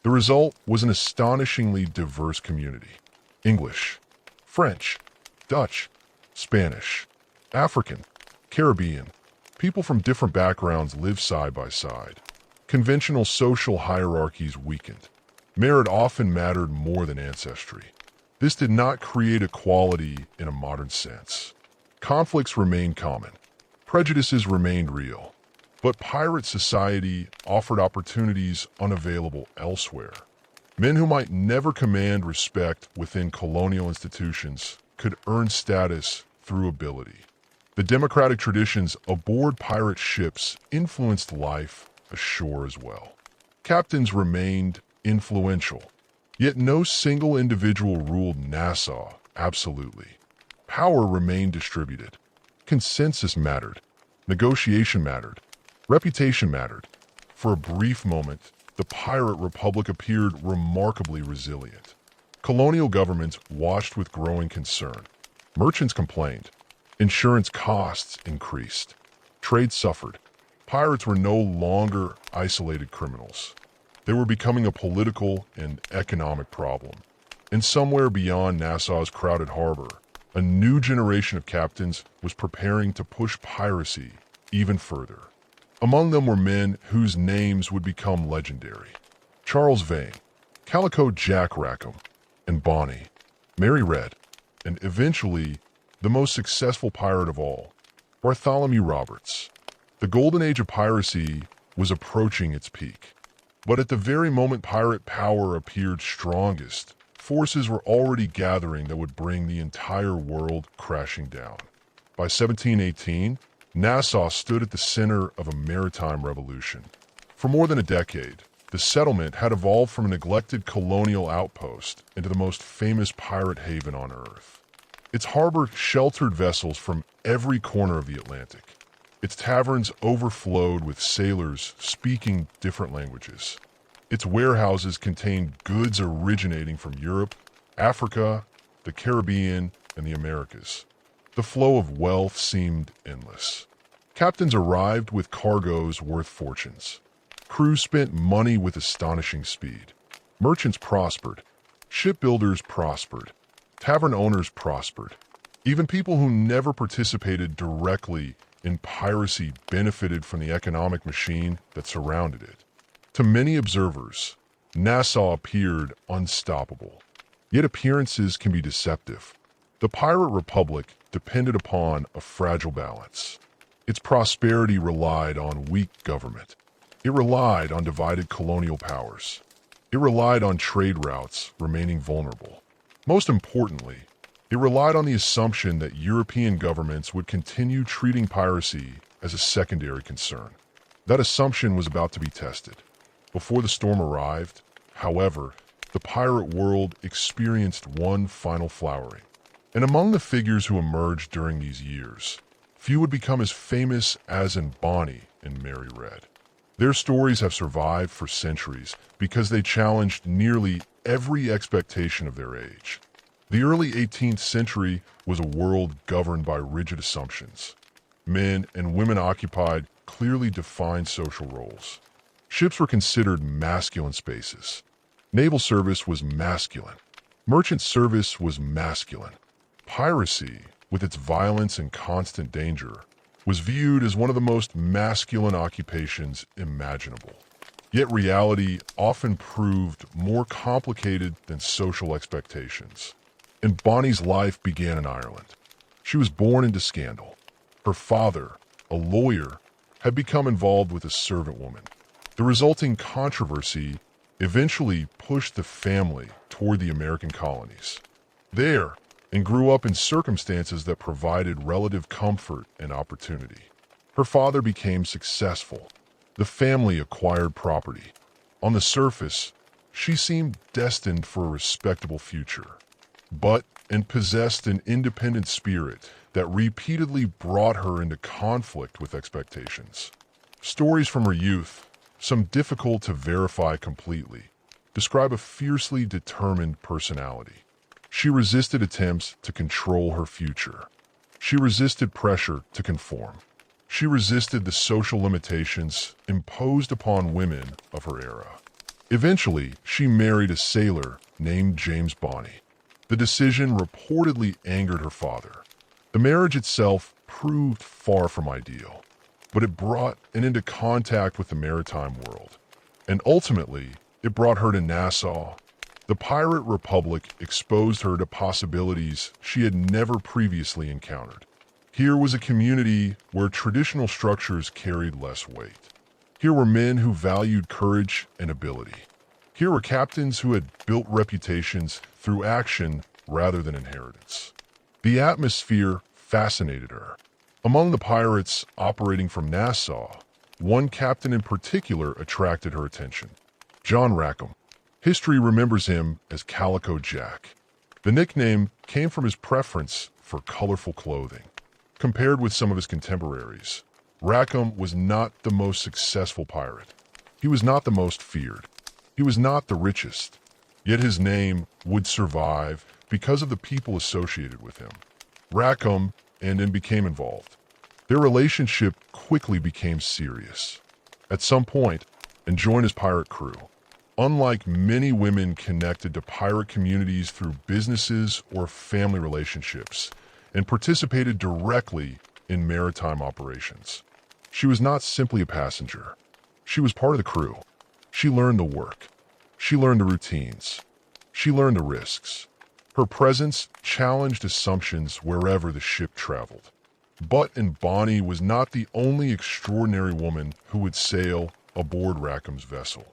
The result was an astonishingly diverse community. English, French, Dutch, Spanish, African, Caribbean. People from different backgrounds lived side by side. Conventional social hierarchies weakened. Merit often mattered more than ancestry. This did not create equality in a modern sense. Conflicts remained common. Prejudices remained real. But pirate society offered opportunities unavailable elsewhere. Men who might never command respect within colonial institutions could earn status through ability. The democratic traditions aboard pirate ships influenced life ashore as well. Captains remained influential, yet no single individual ruled Nassau absolutely. Power remained distributed. Consensus mattered. Negotiation mattered. Reputation mattered. For a brief moment, the pirate republic appeared remarkably resilient. Colonial governments watched with growing concern. Merchants complained. Insurance costs increased. Trade suffered. Pirates were no longer isolated criminals. They were becoming a political and economic problem. And somewhere beyond Nassau's crowded harbor, a new generation of captains was preparing to push piracy even further. Among them were men whose names would become legendary. Charles Vane, Calico Jack Rackham, and Bonny, Mary Red, and eventually the most successful pirate of all, Bartholomew Roberts. The Golden Age of Piracy was approaching its peak. But at the very moment pirate power appeared strongest, forces were already gathering that would bring the entire world crashing down. By 1718, Nassau stood at the center of a maritime revolution. For more than a decade, the settlement had evolved from a neglected colonial outpost into the most famous pirate haven on Earth. Its harbor sheltered vessels from every corner of the Atlantic. Its taverns overflowed with sailors speaking different languages. Its warehouses contained goods originating from Europe, Africa, the Caribbean, and the Americas. The flow of wealth seemed endless. Captains arrived with cargoes worth fortunes. Crews spent money with astonishing speed. Merchants prospered. Shipbuilders prospered. Tavern owners prospered. Even people who never participated directly in piracy benefited from the economic machine that surrounded it. To many observers, Nassau appeared unstoppable. Yet appearances can be deceptive. The pirate republic depended upon a fragile balance. Its prosperity relied on weak government. It relied on divided colonial powers. It relied on trade routes remaining vulnerable. Most importantly, it relied on the assumption that European governments would continue treating piracy as a secondary concern. That assumption was about to be tested. Before the storm arrived, however, the pirate world experienced one final flowering. And among the figures who emerged during these years, few would become as famous as in Bonny and Mary Red. Their stories have survived for centuries because they challenged nearly every expectation of their age. The early 18th century was a world governed by rigid assumptions. Men and women occupied clearly defined social roles. Ships were considered masculine spaces. Naval service was masculine. Merchant service was masculine. Piracy, with its violence and constant danger, was viewed as one of the most masculine occupations imaginable. Yet reality often proved more complicated than social expectations. And Bonny's life began in Ireland. She was born into scandal. Her father, a lawyer, had become involved with a servant woman. The resulting controversy eventually pushed the family toward the American colonies. There, and grew up in circumstances that provided relative comfort and opportunity. Her father became successful. The family acquired property. On the surface, she seemed destined for a respectable future, and possessed an independent spirit that repeatedly brought her into conflict with expectations. Stories from her youth, some difficult to verify completely, describe a fiercely determined personality. She resisted attempts to control her future. She resisted pressure to conform. She resisted the social limitations imposed upon women of her era. Eventually, she married a sailor named James Bonny. The decision reportedly angered her father. The marriage itself proved far from ideal, but it brought an into contact with the maritime world. And ultimately, it brought her to Nassau. The pirate republic exposed her to possibilities she had never previously encountered. Here was a community where traditional structures carried less weight. Here were men who valued courage and ability. Here were captains who had built reputations through action rather than inheritance. The atmosphere fascinated her. Among the pirates operating from Nassau, one captain in particular attracted her attention: John Rackham. History remembers him as Calico Jack. The nickname came from his preference for colorful clothing. Compared with some of his contemporaries, Rackham was not the most successful pirate. He was not the most feared. He was not the richest. Yet his name would survive because of the people associated with him. Rackham and him became involved. Their relationship quickly became serious. At some point, and joined his pirate crew. Unlike many women connected to pirate communities through businesses or family relationships, and participated directly in maritime operations. She was not simply a passenger. She was part of the crew. She learned the work. She learned the routines. She learned the risks. Her presence challenged assumptions wherever the ship traveled. And Bonny was not the only extraordinary woman who would sail aboard Rackham's vessel.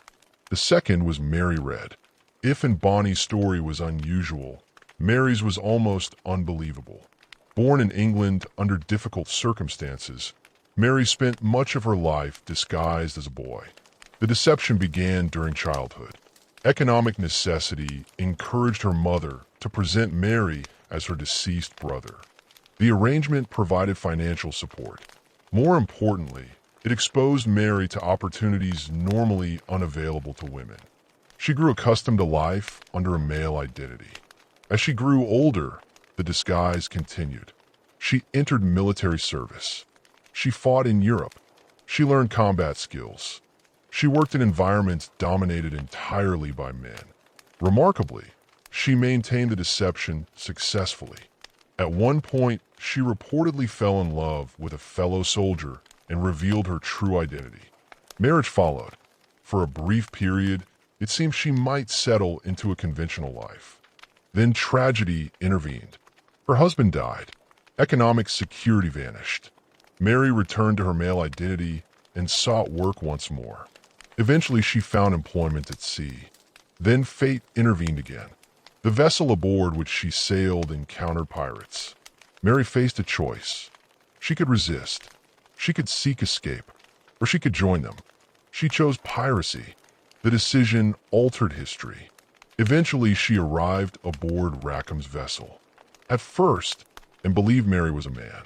The second was Mary Red. If in Bonny's story was unusual, Mary's was almost unbelievable. Born in England under difficult circumstances, Mary spent much of her life disguised as a boy. The deception began during childhood. Economic necessity encouraged her mother to present Mary as her deceased brother. The arrangement provided financial support. More importantly, it exposed Mary to opportunities normally unavailable to women. She grew accustomed to life under a male identity. As she grew older, the disguise continued. She entered military service. She fought in Europe. She learned combat skills. She worked in environments dominated entirely by men. Remarkably, she maintained the deception successfully. At one point, she reportedly fell in love with a fellow soldier and revealed her true identity. Marriage followed. For a brief period, it seemed she might settle into a conventional life. Then tragedy intervened. Her husband died. Economic security vanished. Mary returned to her male identity and sought work once more. Eventually, she found employment at sea. Then fate intervened again. The vessel aboard which she sailed encountered pirates. Mary faced a choice. She could resist. She could seek escape, or she could join them. She chose piracy. The decision altered history. Eventually, she arrived aboard Rackham's vessel. At first, and believed Mary was a man.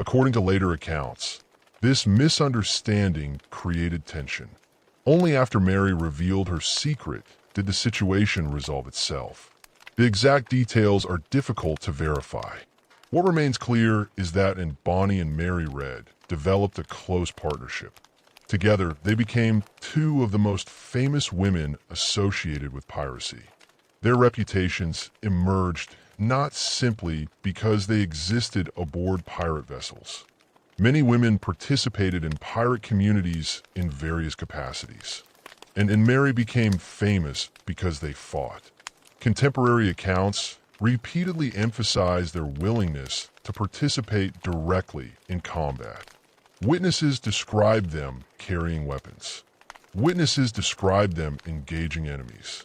According to later accounts, this misunderstanding created tension. Only after Mary revealed her secret did the situation resolve itself. The exact details are difficult to verify. What remains clear is that Bonny and Mary Red developed a close partnership. Together, they became two of the most famous women associated with piracy. Their reputations emerged not simply because they existed aboard pirate vessels. Many women participated in pirate communities in various capacities. And Mary became famous because they fought. Contemporary accounts repeatedly emphasize their willingness to participate directly in combat. Witnesses described them carrying weapons. Witnesses described them engaging enemies.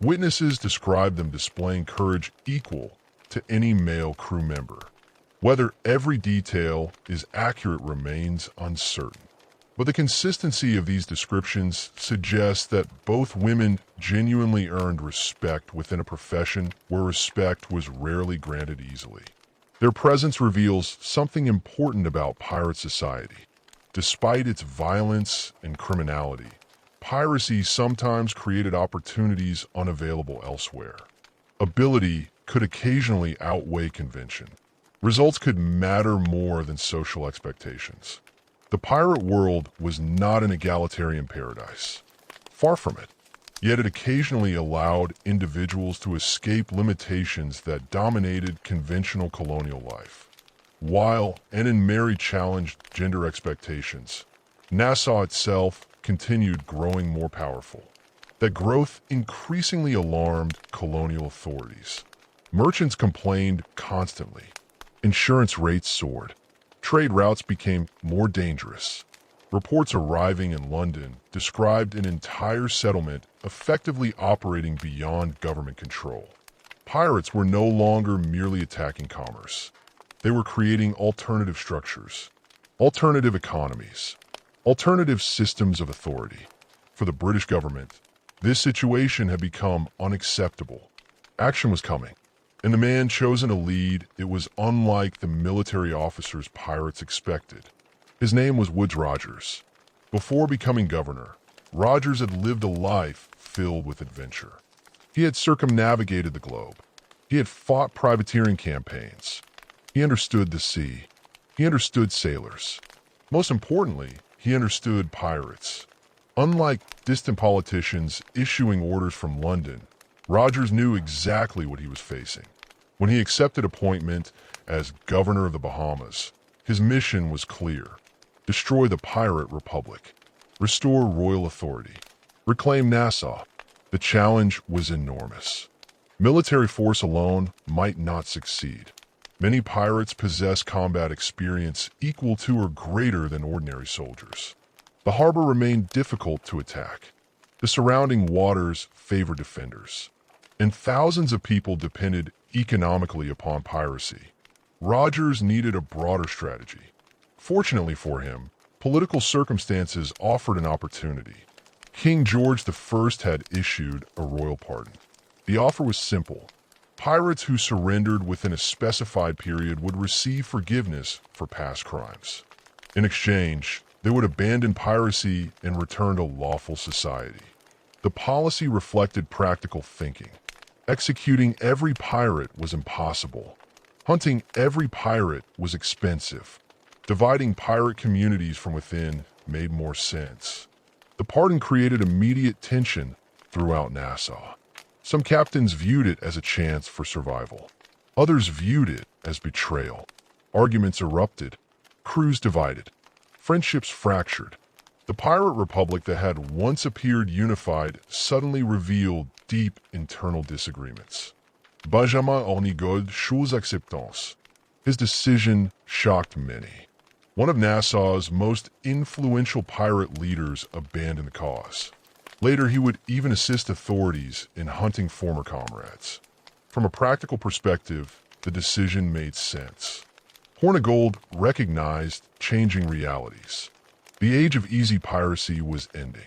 Witnesses described them displaying courage equal to any male crew member. Whether every detail is accurate remains uncertain. But the consistency of these descriptions suggests that both women genuinely earned respect within a profession where respect was rarely granted easily. Their presence reveals something important about pirate society. Despite its violence and criminality, piracy sometimes created opportunities unavailable elsewhere. Ability could occasionally outweigh convention. Results could matter more than social expectations. The pirate world was not an egalitarian paradise. Far from it. Yet it occasionally allowed individuals to escape limitations that dominated conventional colonial life. While Mary challenged gender expectations, Nassau itself continued growing more powerful. That growth increasingly alarmed colonial authorities. Merchants complained constantly. Insurance rates soared. Trade routes became more dangerous. Reports arriving in London described an entire settlement effectively operating beyond government control. Pirates were no longer merely attacking commerce. They were creating alternative structures, alternative economies, alternative systems of authority. For the British government, this situation had become unacceptable. Action was coming. And the man chosen to lead, it was unlike the military officers pirates expected. His name was Woodes Rogers. Before becoming governor, Rogers had lived a life filled with adventure. He had circumnavigated the globe. He had fought privateering campaigns. He understood the sea. He understood sailors. Most importantly, he understood pirates. Unlike distant politicians issuing orders from London, Rogers knew exactly what he was facing. When he accepted appointment as governor of the Bahamas, his mission was clear. Destroy the pirate republic. Restore royal authority. Reclaim Nassau. The challenge was enormous. Military force alone might not succeed. Many pirates possess combat experience equal to or greater than ordinary soldiers. The harbor remained difficult to attack. The surrounding waters favored defenders, and thousands of people depended economically upon piracy. Rogers needed a broader strategy. Fortunately for him, political circumstances offered an opportunity. King George I had issued a royal pardon. The offer was simple. Pirates who surrendered within a specified period would receive forgiveness for past crimes. In exchange, they would abandon piracy and return to lawful society. The policy reflected practical thinking. Executing every pirate was impossible. Hunting every pirate was expensive. Dividing pirate communities from within made more sense. The pardon created immediate tension throughout Nassau. Some captains viewed it as a chance for survival. Others viewed it as betrayal. Arguments erupted. Crews divided. Friendships fractured. The pirate republic that had once appeared unified suddenly revealed deep internal disagreements. Benjamin Ornigaud chose acceptance. His decision shocked many. One of Nassau's most influential pirate leaders abandoned the cause. Later, he would even assist authorities in hunting former comrades. From a practical perspective, the decision made sense. Hornigold recognized changing realities. The age of easy piracy was ending.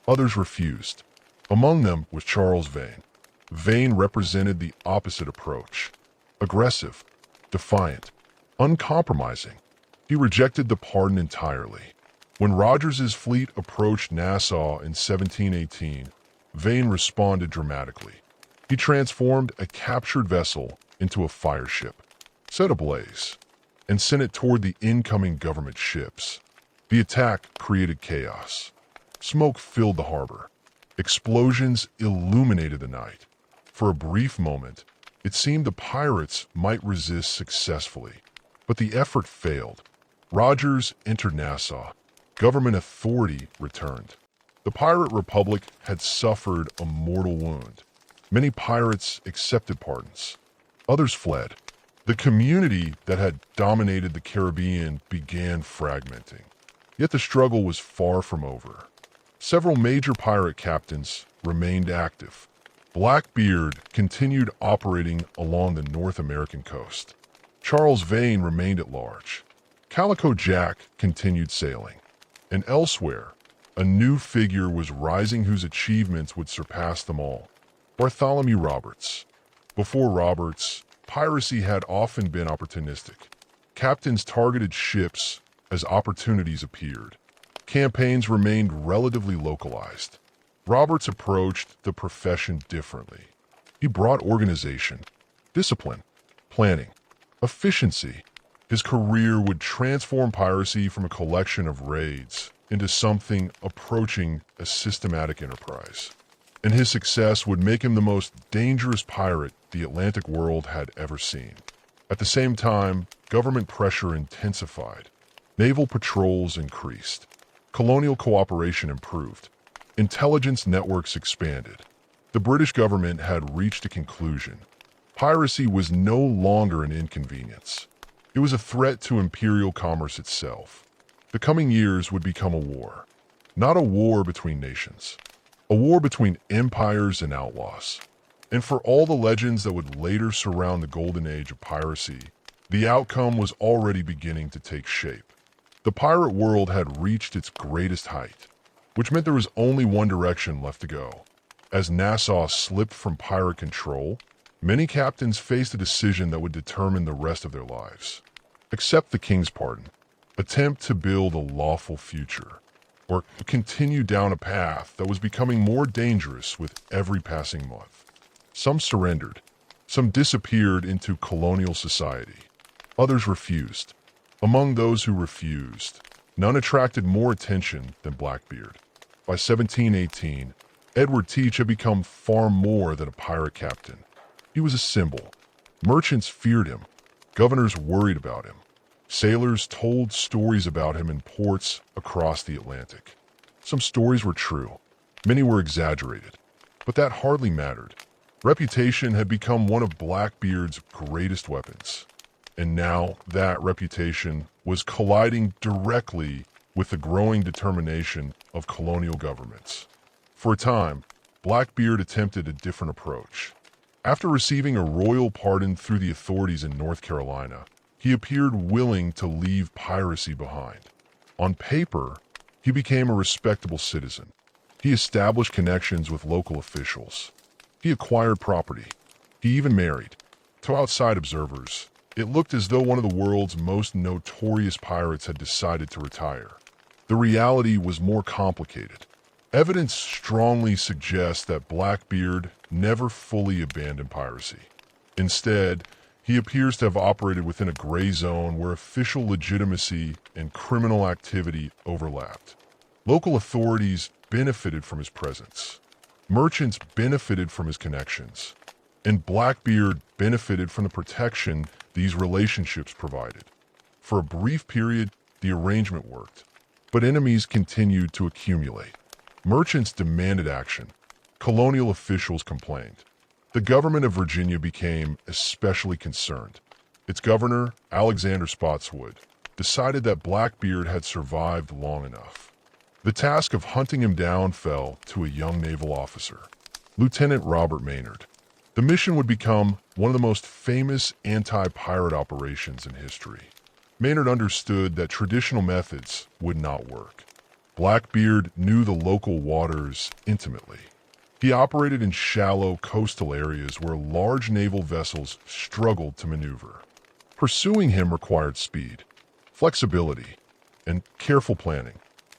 Others refused. Among them was Charles Vane. Vane represented the opposite approach. Aggressive, defiant, uncompromising. He rejected the pardon entirely. When Rogers's fleet approached Nassau in 1718, Vane responded dramatically. He transformed a captured vessel into a fire ship, set ablaze, and sent it toward the incoming government ships. The attack created chaos. Smoke filled the harbor. Explosions illuminated the night. For a brief moment, it seemed the pirates might resist successfully, but the effort failed. Rogers entered Nassau. Government authority returned. The pirate republic had suffered a mortal wound. Many pirates accepted pardons. Others fled. The community that had dominated the Caribbean began fragmenting. Yet the struggle was far from over. Several major pirate captains remained active. Blackbeard continued operating along the North American coast. Charles Vane remained at large. Calico Jack continued sailing. And elsewhere, a new figure was rising whose achievements would surpass them all. Bartholomew Roberts. Before Roberts, piracy had often been opportunistic. Captains targeted ships as opportunities appeared. Campaigns remained relatively localized. Roberts approached the profession differently. He brought organization, discipline, planning, efficiency. His career would transform piracy from a collection of raids into something approaching a systematic enterprise. And his success would make him the most dangerous pirate the Atlantic world had ever seen. At the same time, government pressure intensified. Naval patrols increased. Colonial cooperation improved. Intelligence networks expanded. The British government had reached a conclusion. Piracy was no longer an inconvenience. It was a threat to imperial commerce itself. The coming years would become a war. Not a war between nations. A war between empires and outlaws. And for all the legends that would later surround the Golden Age of Piracy, the outcome was already beginning to take shape. The pirate world had reached its greatest height, which meant there was only one direction left to go. As Nassau slipped from pirate control, many captains faced a decision that would determine the rest of their lives. Accept the king's pardon, attempt to build a lawful future, or continue down a path that was becoming more dangerous with every passing month. Some surrendered. Some disappeared into colonial society. Others refused. Among those who refused, none attracted more attention than Blackbeard. By 1718, Edward Teach had become far more than a pirate captain. He was a symbol. Merchants feared him. Governors worried about him. Sailors told stories about him in ports across the Atlantic. Some stories were true. Many were exaggerated. But that hardly mattered. Reputation had become one of Blackbeard's greatest weapons. And now that reputation was colliding directly with the growing determination of colonial governments. For a time, Blackbeard attempted a different approach. After receiving a royal pardon through the authorities in North Carolina, he appeared willing to leave piracy behind. On paper, he became a respectable citizen. He established connections with local officials. He acquired property. He even married. To outside observers, it looked as though one of the world's most notorious pirates had decided to retire. The reality was more complicated. Evidence strongly suggests that Blackbeard never fully abandoned piracy. Instead, he appears to have operated within a gray zone where official legitimacy and criminal activity overlapped. Local authorities benefited from his presence. Merchants benefited from his connections. And Blackbeard benefited from the protection these relationships provided. For a brief period, the arrangement worked. But enemies continued to accumulate. Merchants demanded action. Colonial officials complained. The government of Virginia became especially concerned. Its governor, Alexander Spotswood, decided that Blackbeard had survived long enough. The task of hunting him down fell to a young naval officer, Lieutenant Robert Maynard. The mission would become one of the most famous anti-pirate operations in history. Maynard understood that traditional methods would not work. Blackbeard knew the local waters intimately. He operated in shallow coastal areas where large naval vessels struggled to maneuver. Pursuing him required speed, flexibility, and careful planning.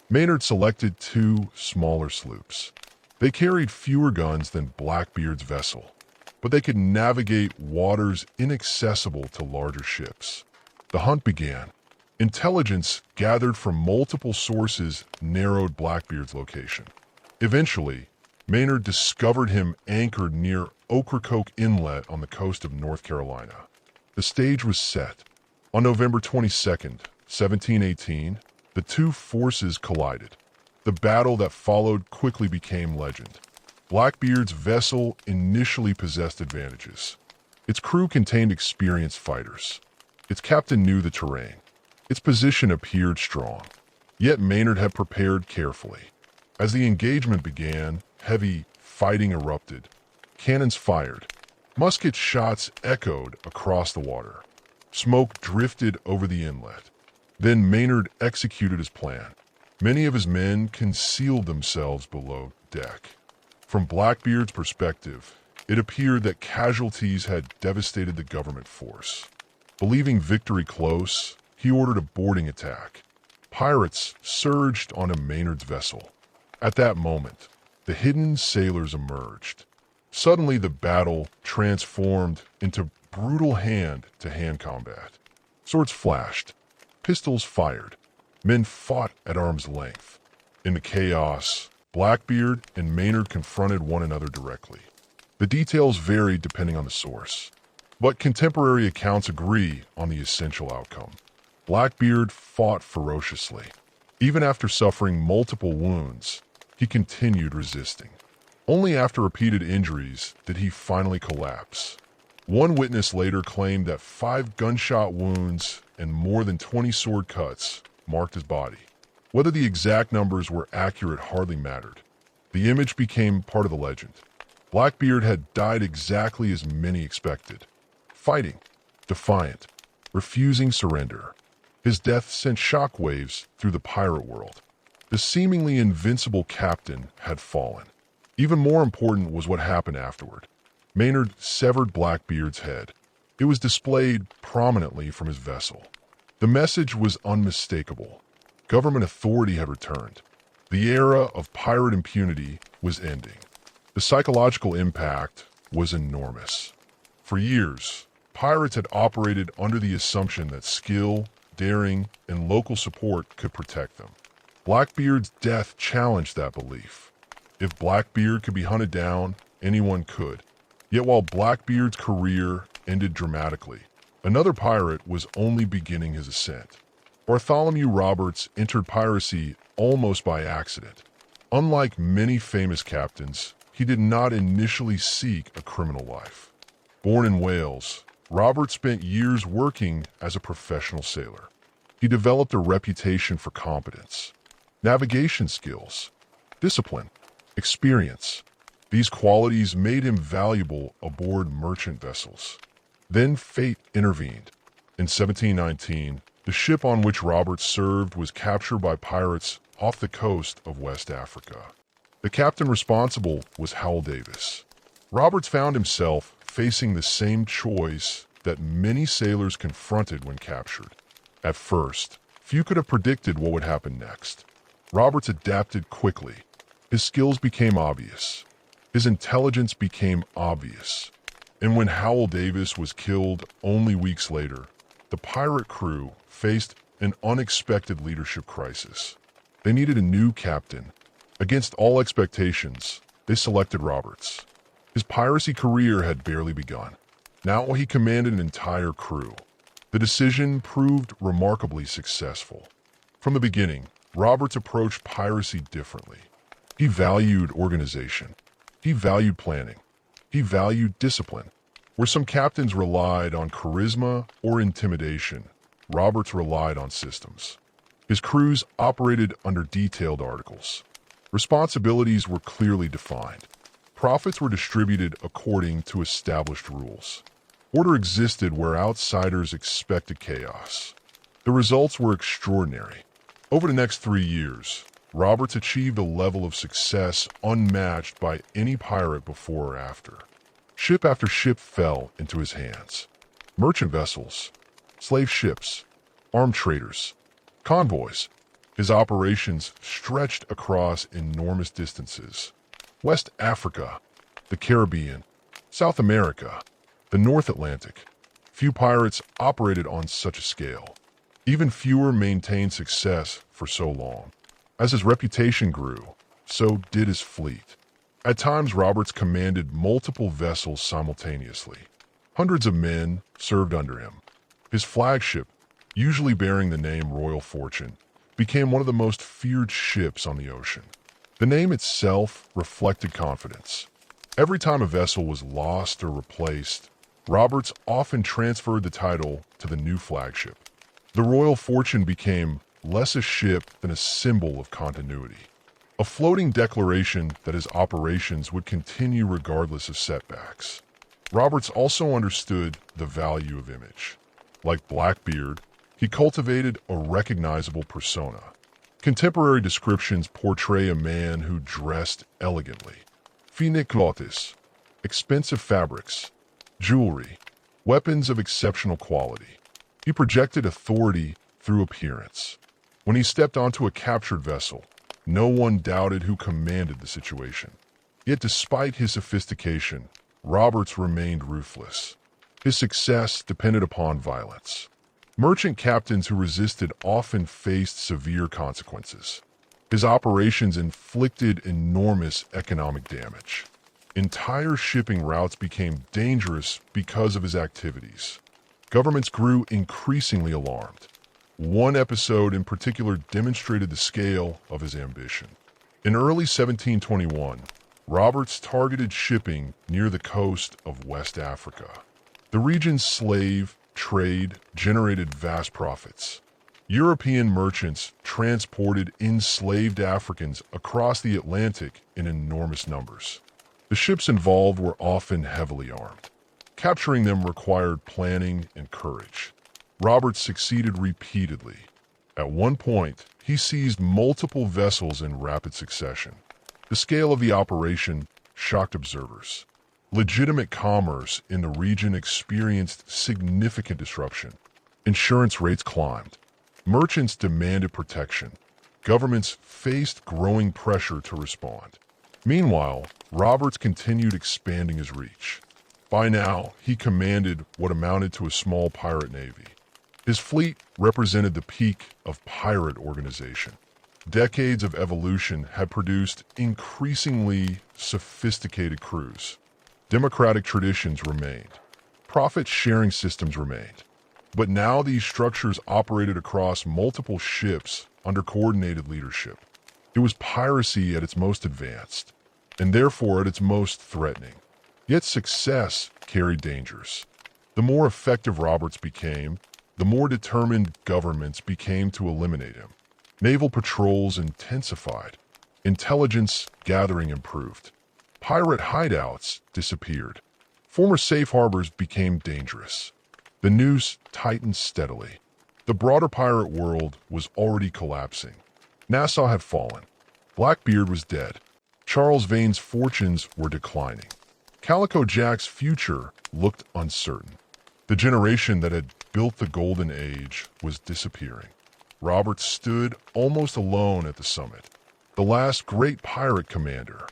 Maynard selected two smaller sloops. They carried fewer guns than Blackbeard's vessel, but they could navigate waters inaccessible to larger ships. The hunt began. Intelligence gathered from multiple sources narrowed Blackbeard's location. Eventually, Maynard discovered him anchored near Ocracoke Inlet on the coast of North Carolina. The stage was set. On November 22nd, 1718, the two forces collided. The battle that followed quickly became legend. Blackbeard's vessel initially possessed advantages. Its crew contained experienced fighters. Its captain knew the terrain. Its position appeared strong. Yet Maynard had prepared carefully. As the engagement began, heavy fighting erupted. Cannons fired. Musket shots echoed across the water. Smoke drifted over the inlet. Then Maynard executed his plan. Many of his men concealed themselves below deck. From Blackbeard's perspective, it appeared that casualties had devastated the government force. Believing victory close, he ordered a boarding attack. Pirates surged onto Maynard's vessel. At that moment, the hidden sailors emerged. Suddenly, the battle transformed into brutal hand-to-hand combat. Swords flashed. Pistols fired. Men fought at arm's length. In the chaos, Blackbeard and Maynard confronted one another directly. The details varied depending on the source, but contemporary accounts agree on the essential outcome. Blackbeard fought ferociously. Even after suffering multiple wounds, he continued resisting. Only after repeated injuries did he finally collapse. One witness later claimed that 5 gunshot wounds and more than 20 sword cuts marked his body. Whether the exact numbers were accurate hardly mattered. The image became part of the legend. Blackbeard had died exactly as many expected. Fighting, defiant, refusing surrender. His death sent shockwaves through the pirate world. The seemingly invincible captain had fallen. Even more important was what happened afterward. Maynard severed Blackbeard's head. It was displayed prominently from his vessel. The message was unmistakable. Government authority had returned. The era of pirate impunity was ending. The psychological impact was enormous. For years, pirates had operated under the assumption that skill, daring, and local support could protect them. Blackbeard's death challenged that belief. If Blackbeard could be hunted down, anyone could. Yet while Blackbeard's career ended dramatically, another pirate was only beginning his ascent. Bartholomew Roberts entered piracy almost by accident. Unlike many famous captains, he did not initially seek a criminal life. Born in Wales, Roberts spent years working as a professional sailor. He developed a reputation for competence, navigation skills, discipline, experience. These qualities made him valuable aboard merchant vessels. Then fate intervened. In 1719, the ship on which Roberts served was captured by pirates off the coast of West Africa. The captain responsible was Howell Davis. Roberts found himself facing the same choice that many sailors confronted when captured. At first, few could have predicted what would happen next. Roberts adapted quickly. His skills became obvious. His intelligence became obvious. And when Howell Davis was killed only weeks later, the pirate crew faced an unexpected leadership crisis. They needed a new captain. Against all expectations, they selected Roberts. His piracy career had barely begun. Now he commanded an entire crew. The decision proved remarkably successful. From the beginning, Roberts approached piracy differently. He valued organization. He valued planning. He valued discipline. Where some captains relied on charisma or intimidation, Roberts relied on systems. His crews operated under detailed articles. Responsibilities were clearly defined. Profits were distributed according to established rules. Order existed where outsiders expected chaos. The results were extraordinary. Over the next 3 years, Roberts achieved a level of success unmatched by any pirate before or after. Ship after ship fell into his hands. Merchant vessels, slave ships, armed traders, convoys. His operations stretched across enormous distances. West Africa, the Caribbean, South America, the North Atlantic. Few pirates operated on such a scale. Even fewer maintained success for so long. As his reputation grew, so did his fleet. At times, Roberts commanded multiple vessels simultaneously. Hundreds of men served under him. His flagship, usually bearing the name Royal Fortune, became one of the most feared ships on the ocean. The name itself reflected confidence. Every time a vessel was lost or replaced, Roberts often transferred the title to the new flagship. The Royal Fortune became less a ship than a symbol of continuity. A floating declaration that his operations would continue regardless of setbacks. Roberts also understood the value of image. Like Blackbeard, he cultivated a recognizable persona. Contemporary descriptions portray a man who dressed elegantly. Fine clothes, expensive fabrics, jewelry, weapons of exceptional quality. He projected authority through appearance. When he stepped onto a captured vessel, no one doubted who commanded the situation. Yet despite his sophistication, Roberts remained ruthless. His success depended upon violence. Merchant captains who resisted often faced severe consequences. His operations inflicted enormous economic damage. Entire shipping routes became dangerous because of his activities. Governments grew increasingly alarmed. One episode in particular demonstrated the scale of his ambition. In early 1721, Roberts targeted shipping near the coast of West Africa. The region's slave trade generated vast profits. European merchants transported enslaved Africans across the Atlantic in enormous numbers. The ships involved were often heavily armed. Capturing them required planning and courage. Roberts succeeded repeatedly. At one point, he seized multiple vessels in rapid succession. The scale of the operation shocked observers. Legitimate commerce in the region experienced significant disruption. Insurance rates climbed. Merchants demanded protection. Governments faced growing pressure to respond. Meanwhile, Roberts continued expanding his reach. By now, he commanded what amounted to a small pirate navy. His fleet represented the peak of pirate organization. Decades of evolution had produced increasingly sophisticated crews. Democratic traditions remained. Profit-sharing systems remained. But now these structures operated across multiple ships under coordinated leadership. It was piracy at its most advanced, and therefore at its most threatening. Yet success carried dangers. The more effective Roberts became, the more determined governments became to eliminate him. Naval patrols intensified. Intelligence gathering improved. Pirate hideouts disappeared. Former safe harbors became dangerous. The noose tightened steadily. The broader pirate world was already collapsing. Nassau had fallen. Blackbeard was dead. Charles Vane's fortunes were declining. Calico Jack's future looked uncertain. The generation that had built the Golden Age was disappearing. Roberts stood almost alone at the summit, the last great pirate commander,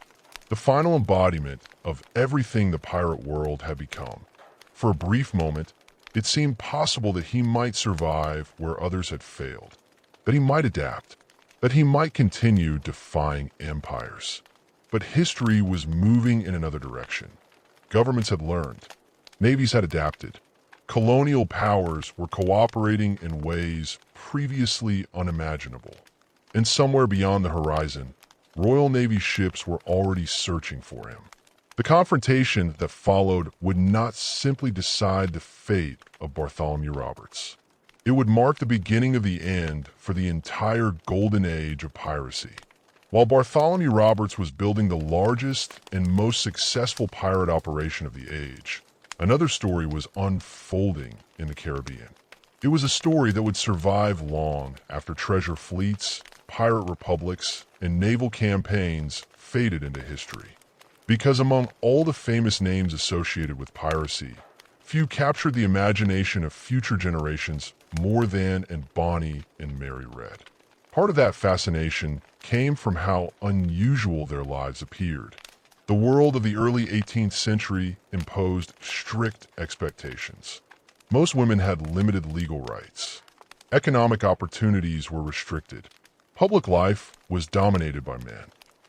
the final embodiment of everything the pirate world had become. For a brief moment, it seemed possible that he might survive where others had failed, that he might adapt, that he might continue defying empires. But history was moving in another direction. Governments had learned. Navies had adapted. Colonial powers were cooperating in ways previously unimaginable. And somewhere beyond the horizon, Royal Navy ships were already searching for him. The confrontation that followed would not simply decide the fate of Bartholomew Roberts. It would mark the beginning of the end for the entire Golden Age of piracy. While Bartholomew Roberts was building the largest and most successful pirate operation of the age, another story was unfolding in the Caribbean. It was a story that would survive long after treasure fleets, pirate republics, and naval campaigns faded into history. Because among all the famous names associated with piracy, few captured the imagination of future generations more than Bonny and Mary Red. Part of that fascination came from how unusual their lives appeared. The world of the early 18th century imposed strict expectations. Most women had limited legal rights. Economic opportunities were restricted. Public life was dominated by men.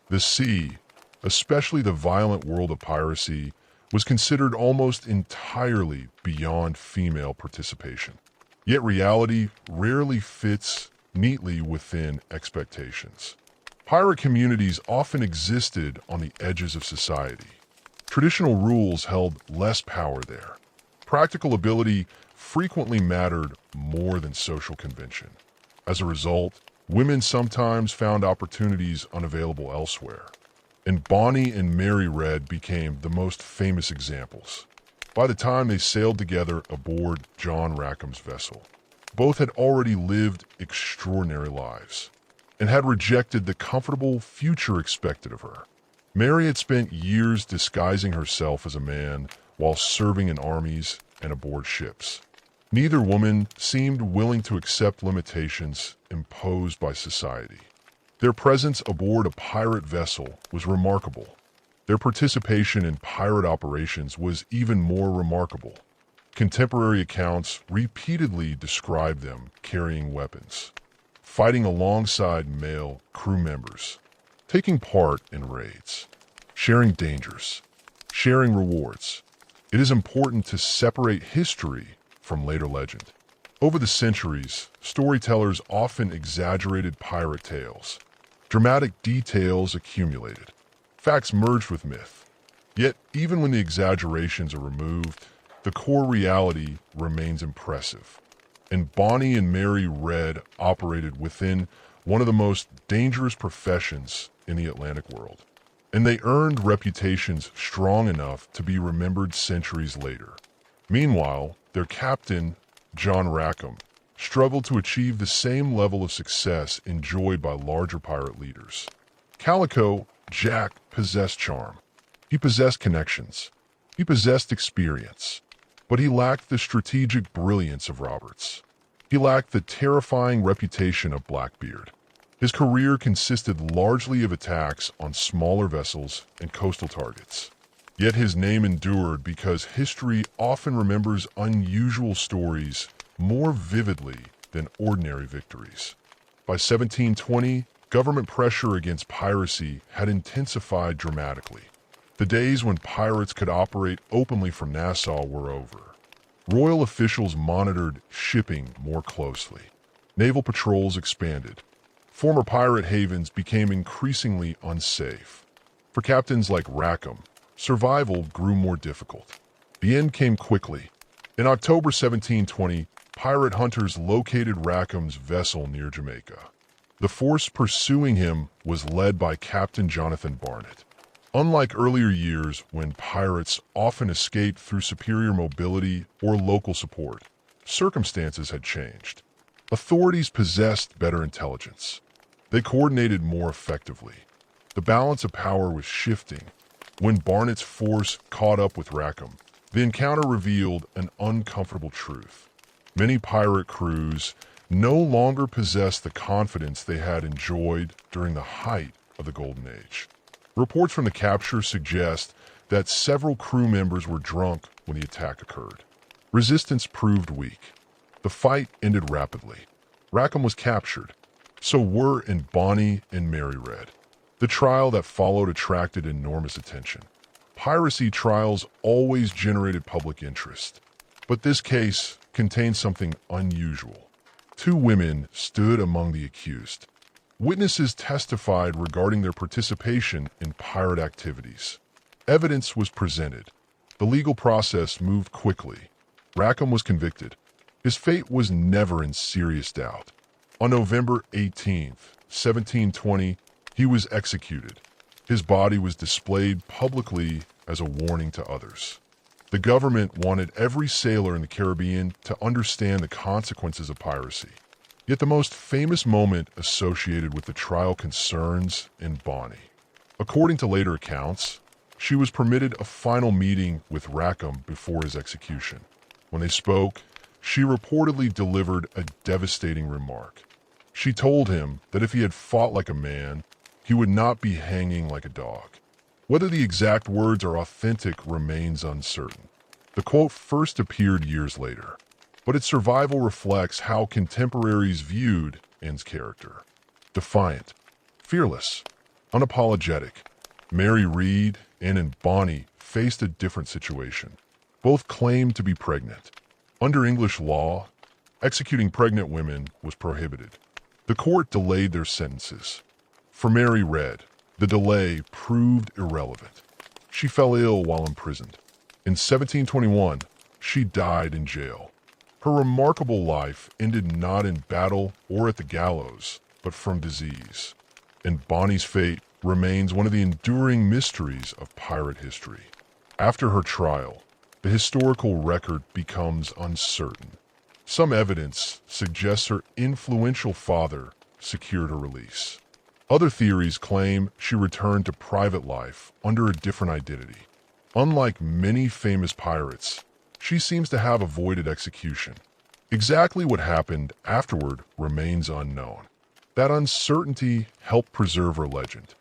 The sea, especially the violent world of piracy, was considered almost entirely beyond female participation. Yet reality rarely fits neatly within expectations. Pirate communities often existed on the edges of society. Traditional rules held less power there. Practical ability frequently mattered more than social convention. As a result, women sometimes found opportunities unavailable elsewhere. And Bonny and Mary Red became the most famous examples. By the time they sailed together aboard John Rackham's vessel, both had already lived extraordinary lives and had rejected the comfortable future expected of her. Mary had spent years disguising herself as a man while serving in armies and aboard ships. Neither woman seemed willing to accept limitations imposed by society. Their presence aboard a pirate vessel was remarkable. Their participation in pirate operations was even more remarkable. Contemporary accounts repeatedly describe them carrying weapons, fighting alongside male crew members, taking part in raids, sharing dangers, sharing rewards. It is important to separate history from later legend. Over the centuries, storytellers often exaggerated pirate tales. Dramatic details accumulated. Facts merged with myth. Yet, even when the exaggerations are removed, the core reality remains impressive. And Bonny and Mary Red operated within one of the most dangerous professions in the Atlantic world. And they earned reputations strong enough to be remembered centuries later. Meanwhile, their captain, John Rackham, struggled to achieve the same level of success enjoyed by larger pirate leaders. Calico Jack possessed charm. He possessed connections. He possessed experience. But he lacked the strategic brilliance of Roberts. He lacked the terrifying reputation of Blackbeard. His career consisted largely of attacks on smaller vessels and coastal targets. Yet his name endured because history often remembers unusual stories more vividly than ordinary victories. By 1720, government pressure against piracy had intensified dramatically. The days when pirates could operate openly from Nassau were over. Royal officials monitored shipping more closely. Naval patrols expanded. Former pirate havens became increasingly unsafe. For captains like Rackham, survival grew more difficult. The end came quickly. In October 1720, pirate hunters located Rackham's vessel near Jamaica. The force pursuing him was led by Captain Jonathan Barnett. Unlike earlier years when pirates often escaped through superior mobility or local support, circumstances had changed. Authorities possessed better intelligence. They coordinated more effectively. The balance of power was shifting. When Barnett's force caught up with Rackham, the encounter revealed an uncomfortable truth. Many pirate crews no longer possessed the confidence they had enjoyed during the height of the Golden Age. Reports from the capture suggest that several crew members were drunk when the attack occurred. Resistance proved weak. The fight ended rapidly. Rackham was captured. So were Bonny and Mary Red. The trial that followed attracted enormous attention. Piracy trials always generated public interest. But this case contained something unusual. Two women stood among the accused. Witnesses testified regarding their participation in pirate activities. Evidence was presented. The legal process moved quickly. Rackham was convicted. His fate was never in serious doubt. On November 18, 1720, he was executed. His body was displayed publicly as a warning to others. The government wanted every sailor in the Caribbean to understand the consequences of piracy. Yet the most famous moment associated with the trial concerns Bonny. According to later accounts, she was permitted a final meeting with Rackham before his execution. When they spoke, she reportedly delivered a devastating remark. She told him that if he had fought like a man, he would not be hanging like a dog. Whether the exact words are authentic remains uncertain. The quote first appeared years later, but its survival reflects how contemporaries viewed Ann's character. Defiant, fearless, unapologetic, Mary Read, Anne and Bonny faced a different situation. Both claimed to be pregnant. Under English law, executing pregnant women was prohibited. The court delayed their sentences. For Mary Red, the delay proved irrelevant. She fell ill while imprisoned. In 1721, she died in jail. Her remarkable life ended not in battle or at the gallows, but from disease. And Bonny's fate remains one of the enduring mysteries of pirate history. After her trial, the historical record becomes uncertain. Some evidence suggests her influential father secured her release. Other theories claim she returned to private life under a different identity. Unlike many famous pirates, she seems to have avoided execution. Exactly what happened afterward remains unknown. That uncertainty helped preserve her legend.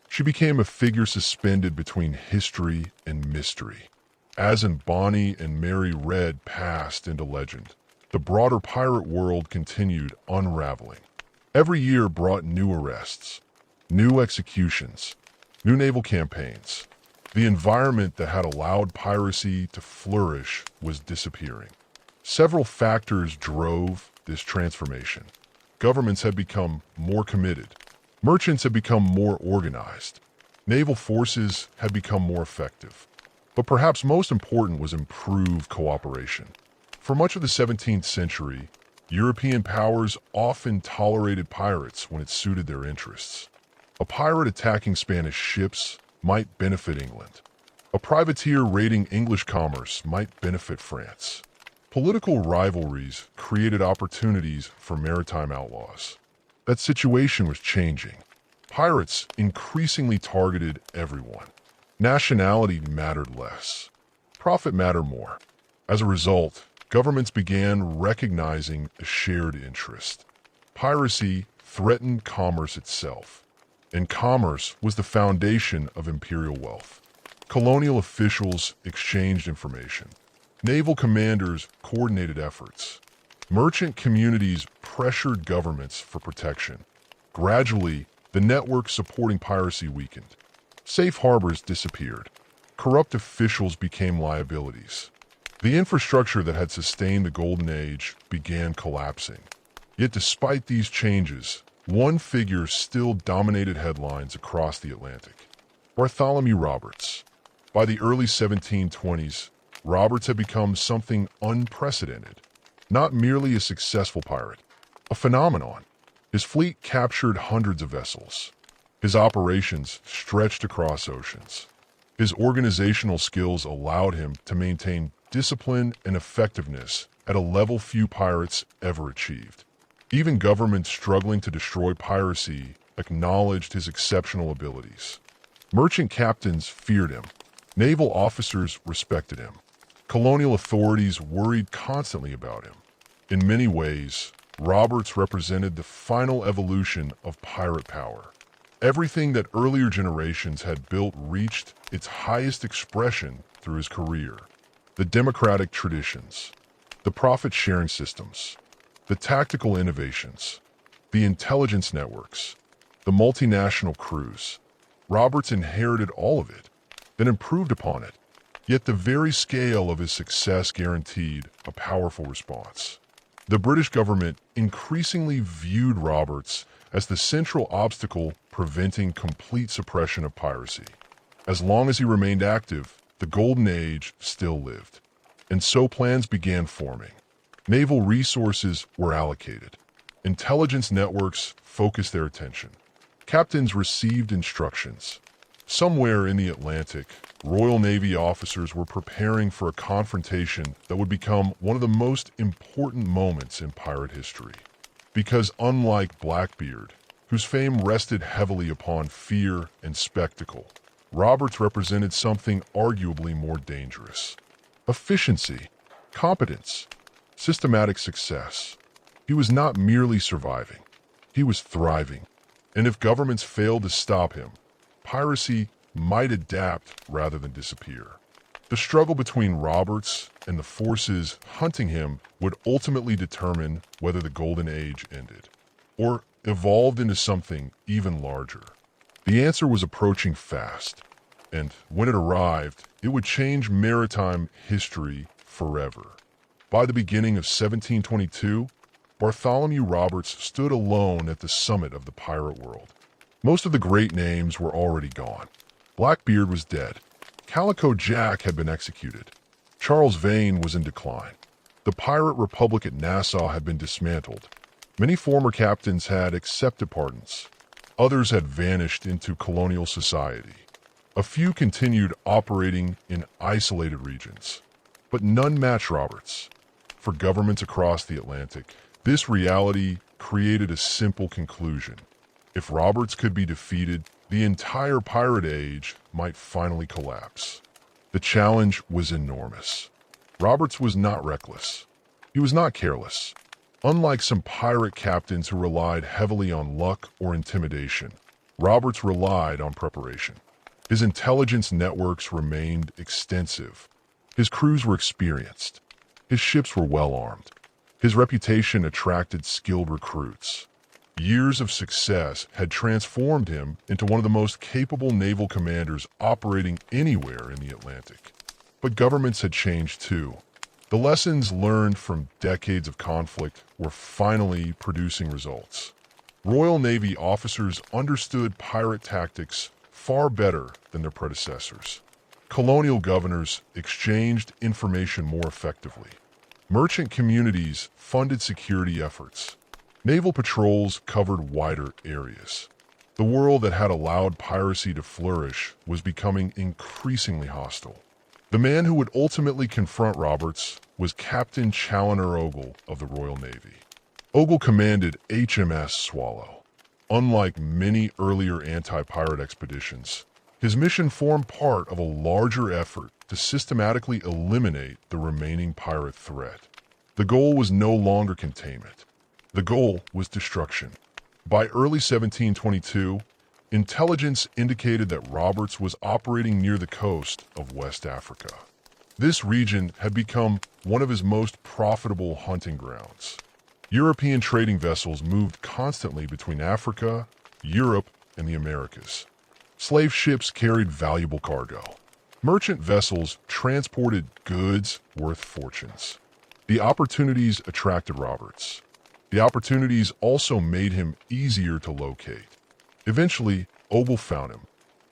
She became a figure suspended between history and mystery. As Bonny and Mary Red passed into legend, the broader pirate world continued unraveling. Every year brought new arrests, new executions, new naval campaigns. The environment that had allowed piracy to flourish was disappearing. Several factors drove this transformation. Governments had become more committed. Merchants had become more organized. Naval forces had become more effective. But perhaps most important was improved cooperation. For much of the 17th century, European powers often tolerated pirates when it suited their interests. A pirate attacking Spanish ships might benefit England. A privateer raiding English commerce might benefit France. Political rivalries created opportunities for maritime outlaws. That situation was changing. Pirates increasingly targeted everyone. Nationality mattered less. Profit mattered more. As a result, governments began recognizing a shared interest. Piracy threatened commerce itself, and commerce was the foundation of imperial wealth. Colonial officials exchanged information. Naval commanders coordinated efforts. Merchant communities pressured governments for protection. Gradually, the network supporting piracy weakened. Safe harbors disappeared. Corrupt officials became liabilities. The infrastructure that had sustained the Golden Age began collapsing. Yet despite these changes, one figure still dominated headlines across the Atlantic: Bartholomew Roberts. By the early 1720s, Roberts had become something unprecedented. Not merely a successful pirate, a phenomenon. His fleet captured hundreds of vessels. His operations stretched across oceans. His organizational skills allowed him to maintain discipline and effectiveness at a level few pirates ever achieved. Even governments struggling to destroy piracy acknowledged his exceptional abilities. Merchant captains feared him. Naval officers respected him. Colonial authorities worried constantly about him. In many ways, Roberts represented the final evolution of pirate power. Everything that earlier generations had built reached its highest expression through his career. The democratic traditions, the profit-sharing systems, the tactical innovations, the intelligence networks, the multinational crews. Roberts inherited all of it, then improved upon it. Yet the very scale of his success guaranteed a powerful response. The British government increasingly viewed Roberts as the central obstacle preventing complete suppression of piracy. As long as he remained active, the Golden Age still lived. And so plans began forming. Naval resources were allocated. Intelligence networks focused their attention. Captains received instructions. Somewhere in the Atlantic, Royal Navy officers were preparing for a confrontation that would become one of the most important moments in pirate history. Because unlike Blackbeard, whose fame rested heavily upon fear and spectacle, Roberts represented something arguably more dangerous. Efficiency, competence, systematic success. He was not merely surviving, he was thriving. And if governments failed to stop him, piracy might adapt rather than disappear. The struggle between Roberts and the forces hunting him would ultimately determine whether the Golden Age ended, or evolved into something even larger. The answer was approaching fast, and when it arrived, it would change maritime history forever. By the beginning of 1722, Bartholomew Roberts stood alone at the summit of the pirate world. Most of the great names were already gone. Blackbeard was dead. Calico Jack had been executed. Charles Vane was in decline. The pirate republic at Nassau had been dismantled. Many former captains had accepted pardons. Others had vanished into colonial society. A few continued operating in isolated regions. But none matched Roberts. For governments across the Atlantic, this reality created a simple conclusion. If Roberts could be defeated, the entire pirate age might finally collapse. The challenge was enormous. Roberts was not reckless. He was not careless. Unlike some pirate captains who relied heavily on luck or intimidation, Roberts relied on preparation. His intelligence networks remained extensive. His crews were experienced. His ships were well armed. His reputation attracted skilled recruits. Years of success had transformed him into one of the most capable naval commanders operating anywhere in the Atlantic. But governments had changed too. The lessons learned from decades of conflict were finally producing results. Royal Navy officers understood pirate tactics far better than their predecessors. Colonial governors exchanged information more effectively. Merchant communities funded security efforts. Naval patrols covered wider areas. The world that had allowed piracy to flourish was becoming increasingly hostile. The man who would ultimately confront Roberts was Captain Challoner Ogle of the Royal Navy. Ogle commanded HMS Swallow. Unlike many earlier anti-pirate expeditions, his mission formed part of a larger effort to systematically eliminate the remaining pirate threat. The goal was no longer containment. The goal was destruction. By early 1722, intelligence indicated that Roberts was operating near the coast of West Africa. This region had become one of his most profitable hunting grounds. European trading vessels moved constantly between Africa, Europe, and the Americas. Slave ships carried valuable cargo. Merchant vessels transported goods worth fortunes. The opportunities attracted Roberts. The opportunities also made him easier to locate. Eventually, Ogle found him.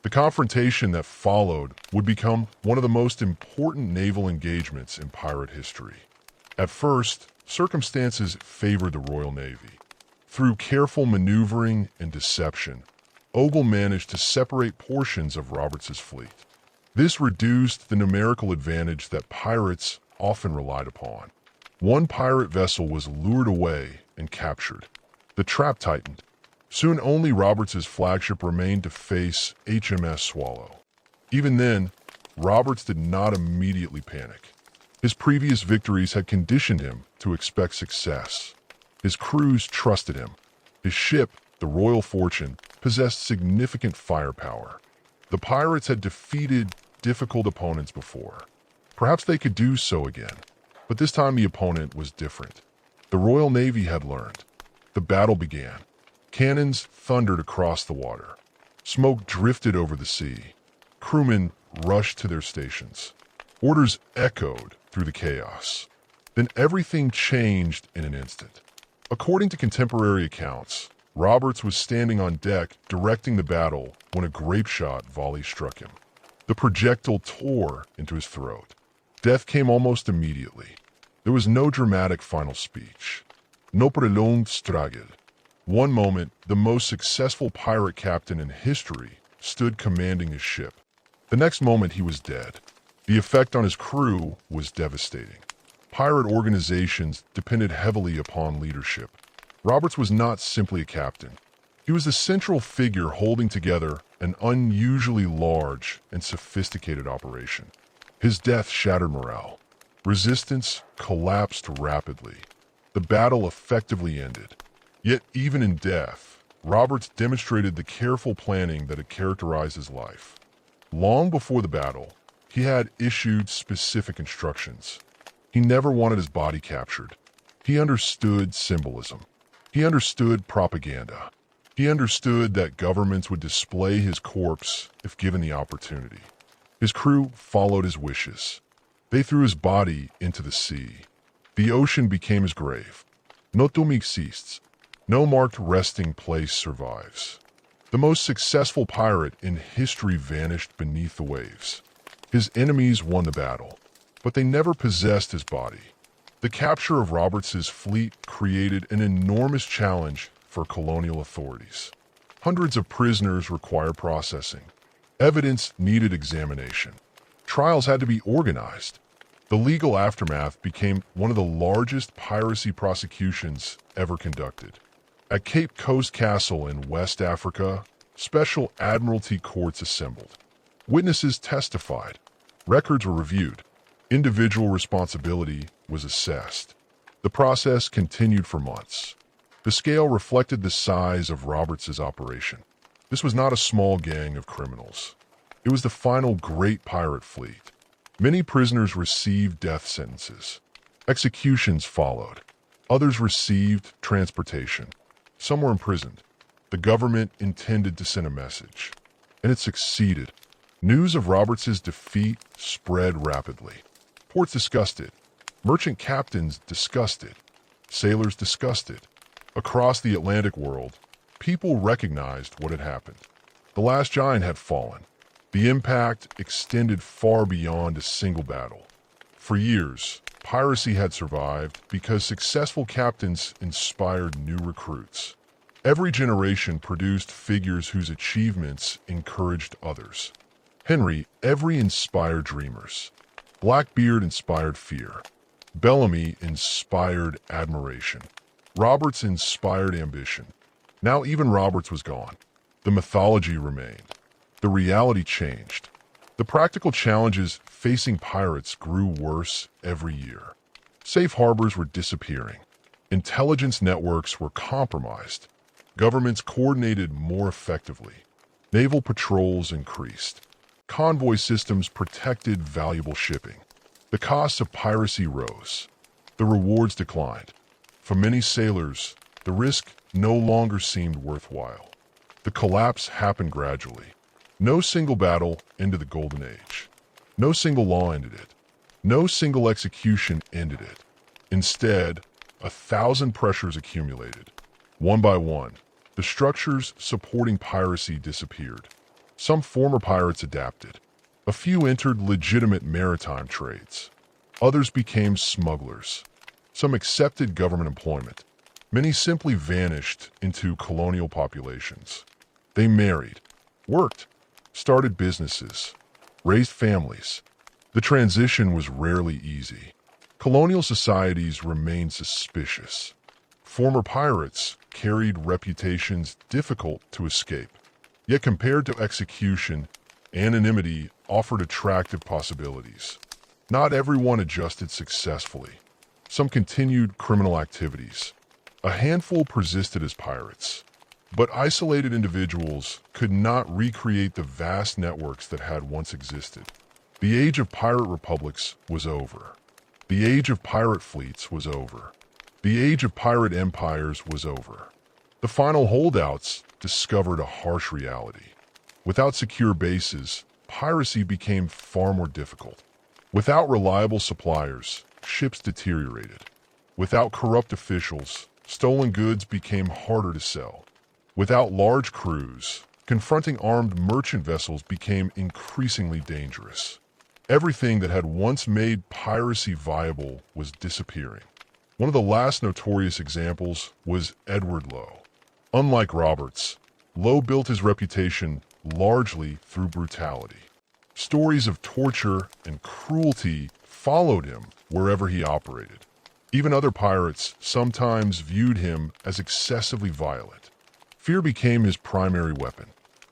The confrontation that followed would become one of the most important naval engagements in pirate history. At first, circumstances favored the Royal Navy. Through careful maneuvering and deception, Ogle managed to separate portions of Roberts's fleet. This reduced the numerical advantage that pirates often relied upon. One pirate vessel was lured away and captured. The trap tightened. Soon only Roberts's flagship remained to face HMS Swallow. Even then, Roberts did not immediately panic. His previous victories had conditioned him to expect success. His crews trusted him. His ship, the Royal Fortune, possessed significant firepower. The pirates had defeated difficult opponents before. Perhaps they could do so again, but this time the opponent was different. The Royal Navy had learned. The battle began. Cannons thundered across the water. Smoke drifted over the sea. Crewmen rushed to their stations. Orders echoed through the chaos. Then everything changed in an instant. According to contemporary accounts, Roberts was standing on deck directing the battle when a grape-shot volley struck him. The projectile tore into his throat. Death came almost immediately. There was no dramatic final speech. No prolonged struggle. One moment, the most successful pirate captain in history stood commanding his ship. The next moment, he was dead. The effect on his crew was devastating. Pirate organizations depended heavily upon leadership. Roberts was not simply a captain. He was the central figure holding together an unusually large and sophisticated operation. His death shattered morale. Resistance collapsed rapidly. The battle effectively ended. Yet even in death, Roberts demonstrated the careful planning that had characterized his life. Long before the battle, he had issued specific instructions. He never wanted his body captured. He understood symbolism. He understood propaganda. He understood that governments would display his corpse if given the opportunity. His crew followed his wishes. They threw his body into the sea. The ocean became his grave. No tomb exists. No marked resting place survives. The most successful pirate in history vanished beneath the waves. His enemies won the battle, but they never possessed his body. The capture of Roberts's fleet created an enormous challenge for colonial authorities. Hundreds of prisoners required processing. Evidence needed examination. Trials had to be organized. The legal aftermath became one of the largest piracy prosecutions ever conducted. At Cape Coast Castle in West Africa, special admiralty courts assembled. Witnesses testified. Records were reviewed. Individual responsibility was assessed. The process continued for months. The scale reflected the size of Roberts's operation. This was not a small gang of criminals. It was the final great pirate fleet. Many prisoners received death sentences. Executions followed. Others received transportation. Some were imprisoned. The government intended to send a message, and it succeeded. News of Roberts's defeat spread rapidly. Ports discussed it. Merchant captains discussed it. Sailors discussed it. Across the Atlantic world, people recognized what had happened. The last giant had fallen. The impact extended far beyond a single battle. For years, piracy had survived because successful captains inspired new recruits. Every generation produced figures whose achievements encouraged others. Henry Every inspired dreamers. Blackbeard inspired fear. Bellamy inspired admiration. Roberts inspired ambition. Now even Roberts was gone. The mythology remained. The reality changed. The practical challenges facing pirates grew worse every year. Safe harbors were disappearing. Intelligence networks were compromised. Governments coordinated more effectively. Naval patrols increased. Convoy systems protected valuable shipping. The costs of piracy rose. The rewards declined. For many sailors, the risk no longer seemed worthwhile. The collapse happened gradually. No single battle ended the Golden Age. No single law ended it. No single execution ended it. Instead, 1,000 pressures accumulated. One by one, the structures supporting piracy disappeared. Some former pirates adapted. A few entered legitimate maritime trades. Others became smugglers. Some accepted government employment. Many simply vanished into colonial populations. They married, worked, started businesses, raised families. The transition was rarely easy. Colonial societies remained suspicious. Former pirates carried reputations difficult to escape. Yet compared to execution, anonymity offered attractive possibilities. Not everyone adjusted successfully. Some continued criminal activities. A handful persisted as pirates. But isolated individuals could not recreate the vast networks that had once existed. The age of pirate republics was over. The age of pirate fleets was over. The age of pirate empires was over. The final holdouts discovered a harsh reality. Without secure bases, piracy became far more difficult. Without reliable suppliers, ships deteriorated. Without corrupt officials, stolen goods became harder to sell. Without large crews, confronting armed merchant vessels became increasingly dangerous. Everything that had once made piracy viable was disappearing. One of the last notorious examples was Edward Lowe. Unlike Roberts, Lowe built his reputation largely through brutality. Stories of torture and cruelty followed him wherever he operated. Even other pirates sometimes viewed him as excessively violent. Fear became his primary weapon.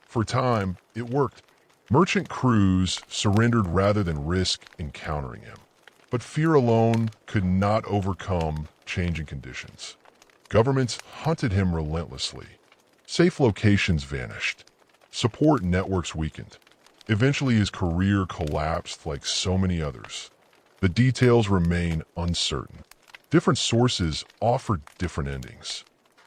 For a time, it worked. Merchant crews surrendered rather than risk encountering him. But fear alone could not overcome changing conditions. Governments hunted him relentlessly. Safe locations vanished. Support networks weakened. Eventually his career collapsed like so many others. The details remain uncertain. Different sources offer different endings.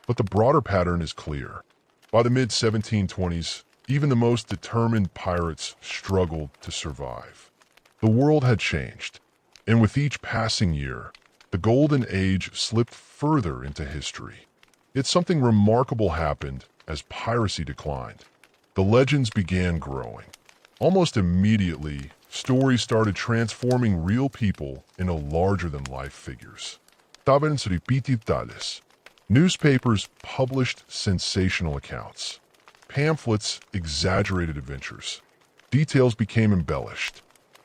But the broader pattern is clear. By the mid-1720s, even the most determined pirates struggled to survive. The world had changed, and with each passing year, the Golden Age slipped further into history. Yet something remarkable happened as piracy declined. The legends began growing. Almost immediately, stories started transforming real people into larger-than-life figures. Tavernas repetitales. Newspapers published sensational accounts. Pamphlets exaggerated adventures. Details became embellished.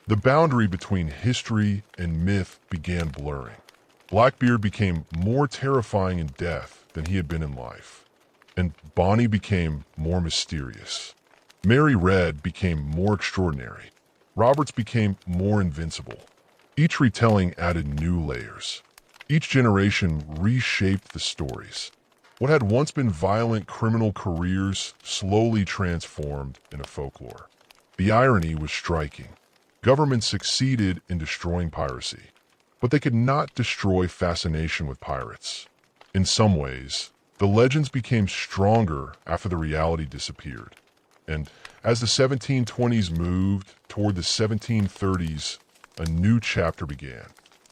The boundary between history and myth began blurring. Blackbeard became more terrifying in death than he had been in life. And Bonny became more mysterious. Mary Red became more extraordinary. Roberts became more invincible. Each retelling added new layers. Each generation reshaped the stories. What had once been violent criminal careers slowly transformed into folklore. The irony was striking. Governments succeeded in destroying piracy, but they could not destroy fascination with pirates. In some ways, the legends became stronger after the reality disappeared. And as the 1720s moved toward the 1730s, a new chapter began.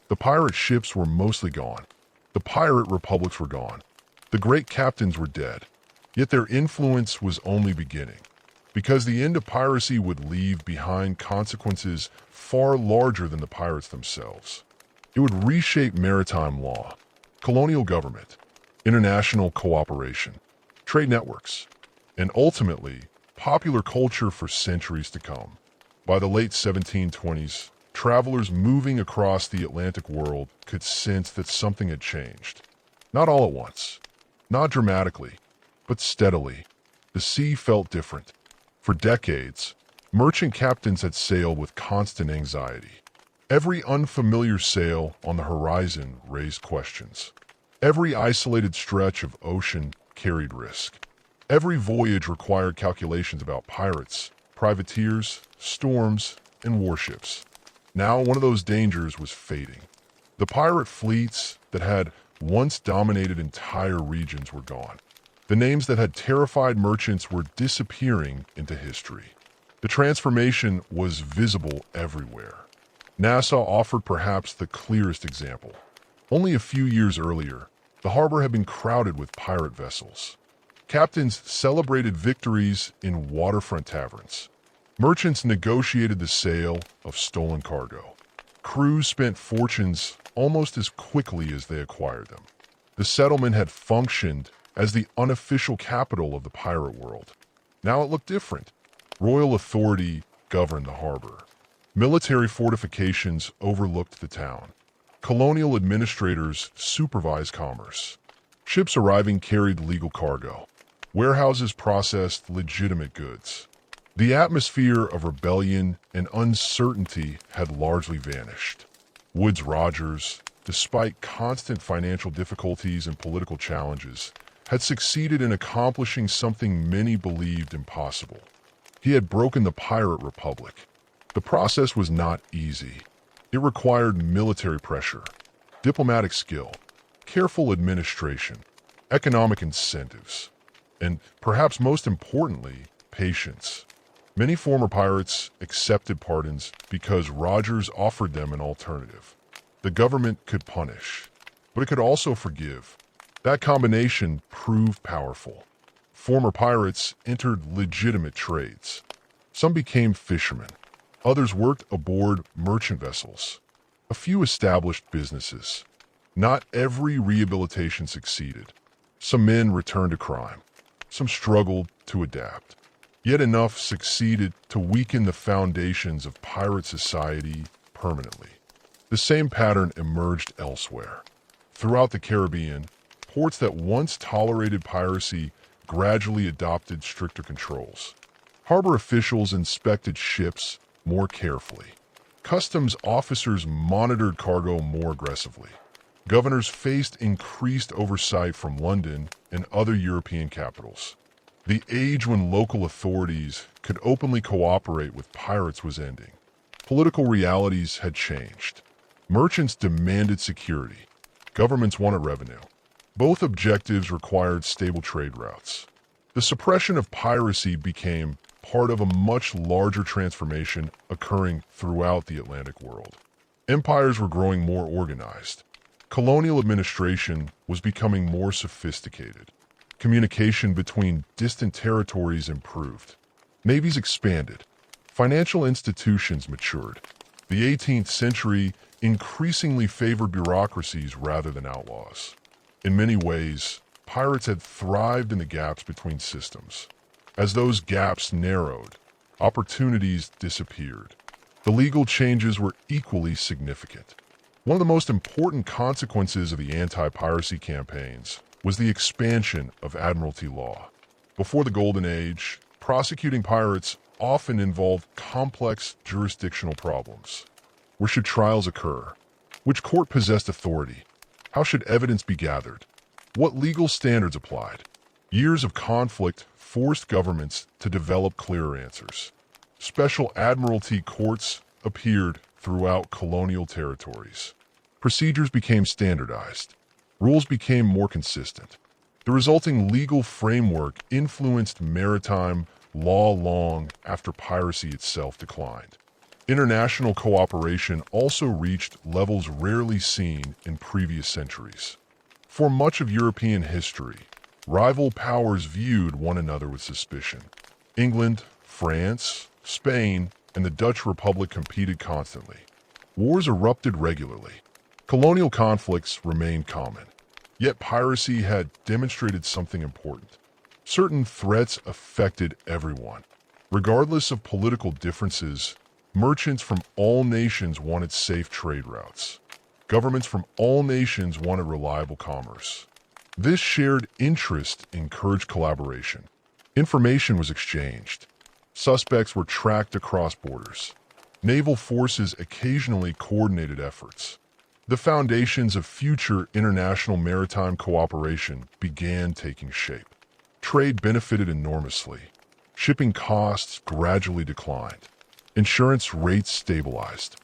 The pirate ships were mostly gone. The pirate republics were gone. The great captains were dead. Yet their influence was only beginning. Because the end of piracy would leave behind consequences far larger than the pirates themselves. It would reshape maritime law, colonial government, international cooperation, trade networks, and ultimately, popular culture for centuries to come. By the late 1720s, travelers moving across the Atlantic world could sense that something had changed. Not all at once, not dramatically, but steadily. The sea felt different. For decades, merchant captains had sailed with constant anxiety. Every unfamiliar sail on the horizon raised questions. Every isolated stretch of ocean carried risk. Every voyage required calculations about pirates, privateers, storms, and warships. Now one of those dangers was fading. The pirate fleets that had once dominated entire regions were gone. The names that had terrified merchants were disappearing into history. The transformation was visible everywhere. Nassau offered perhaps the clearest example. Only a few years earlier, the harbor had been crowded with pirate vessels. Captains celebrated victories in waterfront taverns. Merchants negotiated the sale of stolen cargo. Crews spent fortunes almost as quickly as they acquired them. The settlement had functioned as the unofficial capital of the pirate world. Now it looked different. Royal authority governed the harbor. Military fortifications overlooked the town. Colonial administrators supervised commerce. Ships arriving carried legal cargo. Warehouses processed legitimate goods. The atmosphere of rebellion and uncertainty had largely vanished. Woodes Rogers, despite constant financial difficulties and political challenges, had succeeded in accomplishing something many believed impossible. He had broken the pirate republic. The process was not easy. It required military pressure, diplomatic skill, careful administration, economic incentives, and perhaps most importantly, patience. Many former pirates accepted pardons because Rogers offered them an alternative. The government could punish, but it could also forgive. That combination proved powerful. Former pirates entered legitimate trades. Some became fishermen. Others worked aboard merchant vessels. A few established businesses. Not every rehabilitation succeeded. Some men returned to crime. Some struggled to adapt. Yet enough succeeded to weaken the foundations of pirate society permanently. The same pattern emerged elsewhere. Throughout the Caribbean, ports that once tolerated piracy gradually adopted stricter controls. Harbor officials inspected ships more carefully. Customs officers monitored cargo more aggressively. Governors faced increased oversight from London and other European capitals. The age when local authorities could openly cooperate with pirates was ending. Political realities had changed. Merchants demanded security. Governments wanted revenue. Both objectives required stable trade routes. The suppression of piracy became part of a much larger transformation occurring throughout the Atlantic world. Empires were growing more organized. Colonial administration was becoming more sophisticated. Communication between distant territories improved. Navies expanded. Financial institutions matured. The 18th century increasingly favored bureaucracies rather than outlaws. In many ways, pirates had thrived in the gaps between systems. As those gaps narrowed, opportunities disappeared. The legal changes were equally significant. One of the most important consequences of the anti-piracy campaigns was the expansion of admiralty law. Before the Golden Age, prosecuting pirates often involved complex jurisdictional problems. Where should trials occur? Which court possessed authority? How should evidence be gathered? What legal standards applied? Years of conflict forced governments to develop clearer answers. Special admiralty courts appeared throughout colonial territories. Procedures became standardized. Rules became more consistent. The resulting legal framework influenced maritime law long after piracy itself declined. International cooperation also reached levels rarely seen in previous centuries. For much of European history, rival powers viewed one another with suspicion. England, France, Spain, and the Dutch Republic competed constantly. Wars erupted regularly. Colonial conflicts remained common. Yet piracy had demonstrated something important. Certain threats affected everyone. Regardless of political differences, merchants from all nations wanted safe trade routes. Governments from all nations wanted reliable commerce. This shared interest encouraged collaboration. Information was exchanged. Suspects were tracked across borders. Naval forces occasionally coordinated efforts. The foundations of future international maritime cooperation began taking shape. Trade benefited enormously. Shipping costs gradually declined. Insurance rates stabilized.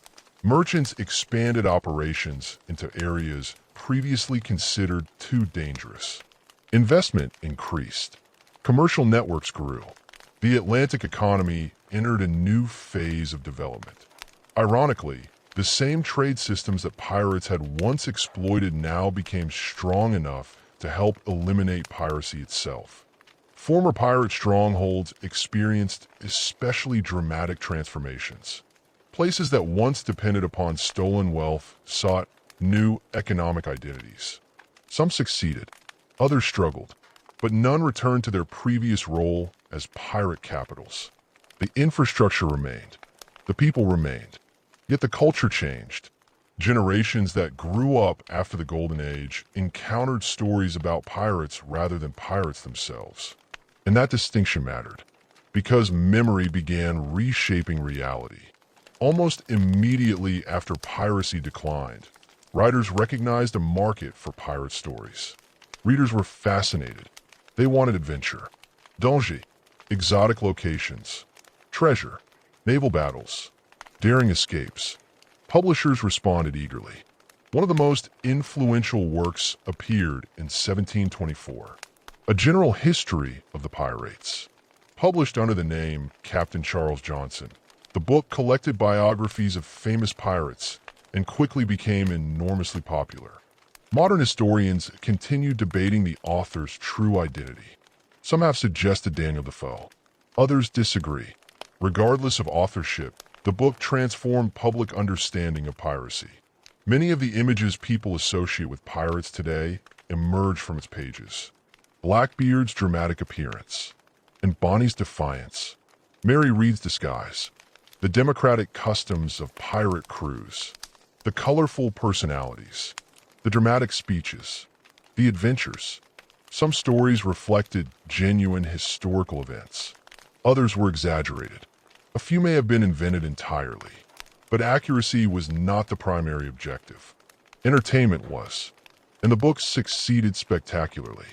Merchants expanded operations into areas previously considered too dangerous. Investment increased. Commercial networks grew. The Atlantic economy entered a new phase of development. Ironically, the same trade systems that pirates had once exploited now became strong enough to help eliminate piracy itself. Former pirate strongholds experienced especially dramatic transformations. Places that once depended upon stolen wealth sought new economic identities. Some succeeded, others struggled, but none returned to their previous role as pirate capitals. The infrastructure remained, the people remained, yet the culture changed. Generations that grew up after the Golden Age encountered stories about pirates rather than pirates themselves. And that distinction mattered, because memory began reshaping reality. Almost immediately after piracy declined, writers recognized a market for pirate stories. Readers were fascinated. They wanted adventure, danger, exotic locations, treasure, naval battles, daring escapes. Publishers responded eagerly. One of the most influential works appeared in 1724, A General History of the Pirates. Published under the name Captain Charles Johnson, the book collected biographies of famous pirates and quickly became enormously popular. Modern historians continue debating the author's true identity. Some have suggested Daniel Defoe. Others disagree. Regardless of authorship, the book transformed public understanding of piracy. Many of the images people associate with pirates today emerge from its pages. Blackbeard's dramatic appearance, and Bonny's defiance, Mary Read's disguise, the democratic customs of pirate crews, the colorful personalities, the dramatic speeches, the adventures. Some stories reflected genuine historical events. Others were exaggerated. A few may have been invented entirely, but accuracy was not the primary objective. Entertainment was, and the book succeeded spectacularly.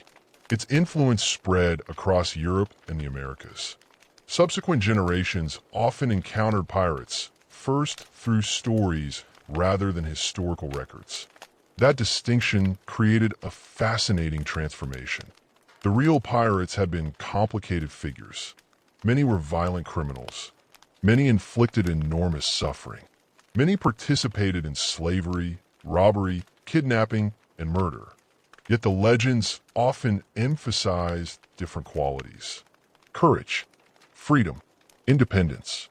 Its influence spread across Europe and the Americas. Subsequent generations often encountered pirates, first through stories rather than historical records. That distinction created a fascinating transformation. The real pirates had been complicated figures. Many were violent criminals. Many inflicted enormous suffering. Many participated in slavery, robbery, kidnapping, and murder. Yet the legends often emphasized different qualities: courage, freedom, independence,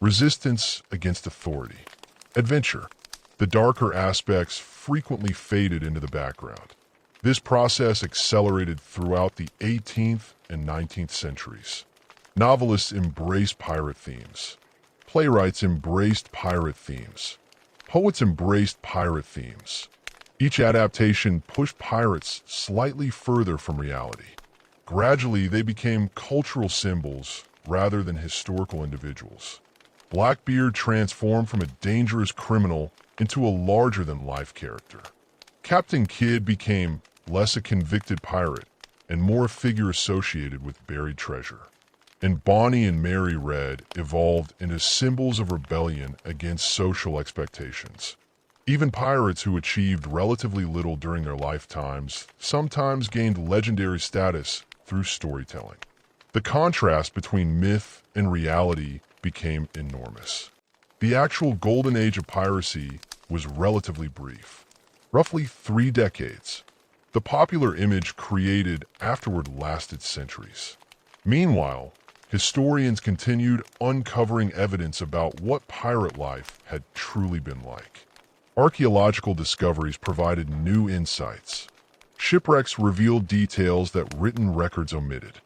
resistance against authority, adventure. The darker aspects frequently faded into the background. This process accelerated throughout the 18th and 19th centuries. Novelists embraced pirate themes. Playwrights embraced pirate themes. Poets embraced pirate themes. Each adaptation pushed pirates slightly further from reality. Gradually, they became cultural symbols rather than historical individuals. Blackbeard transformed from a dangerous criminal into a larger-than-life character. Captain Kidd became less a convicted pirate and more a figure associated with buried treasure. And Bonny and Mary Red evolved into symbols of rebellion against social expectations. Even pirates who achieved relatively little during their lifetimes sometimes gained legendary status through storytelling. The contrast between myth and reality became enormous. The actual Golden Age of Piracy was relatively brief, roughly 3 decades. The popular image created afterward lasted centuries. Meanwhile, historians continued uncovering evidence about what pirate life had truly been like. Archaeological discoveries provided new insights. Shipwrecks revealed details that written records omitted.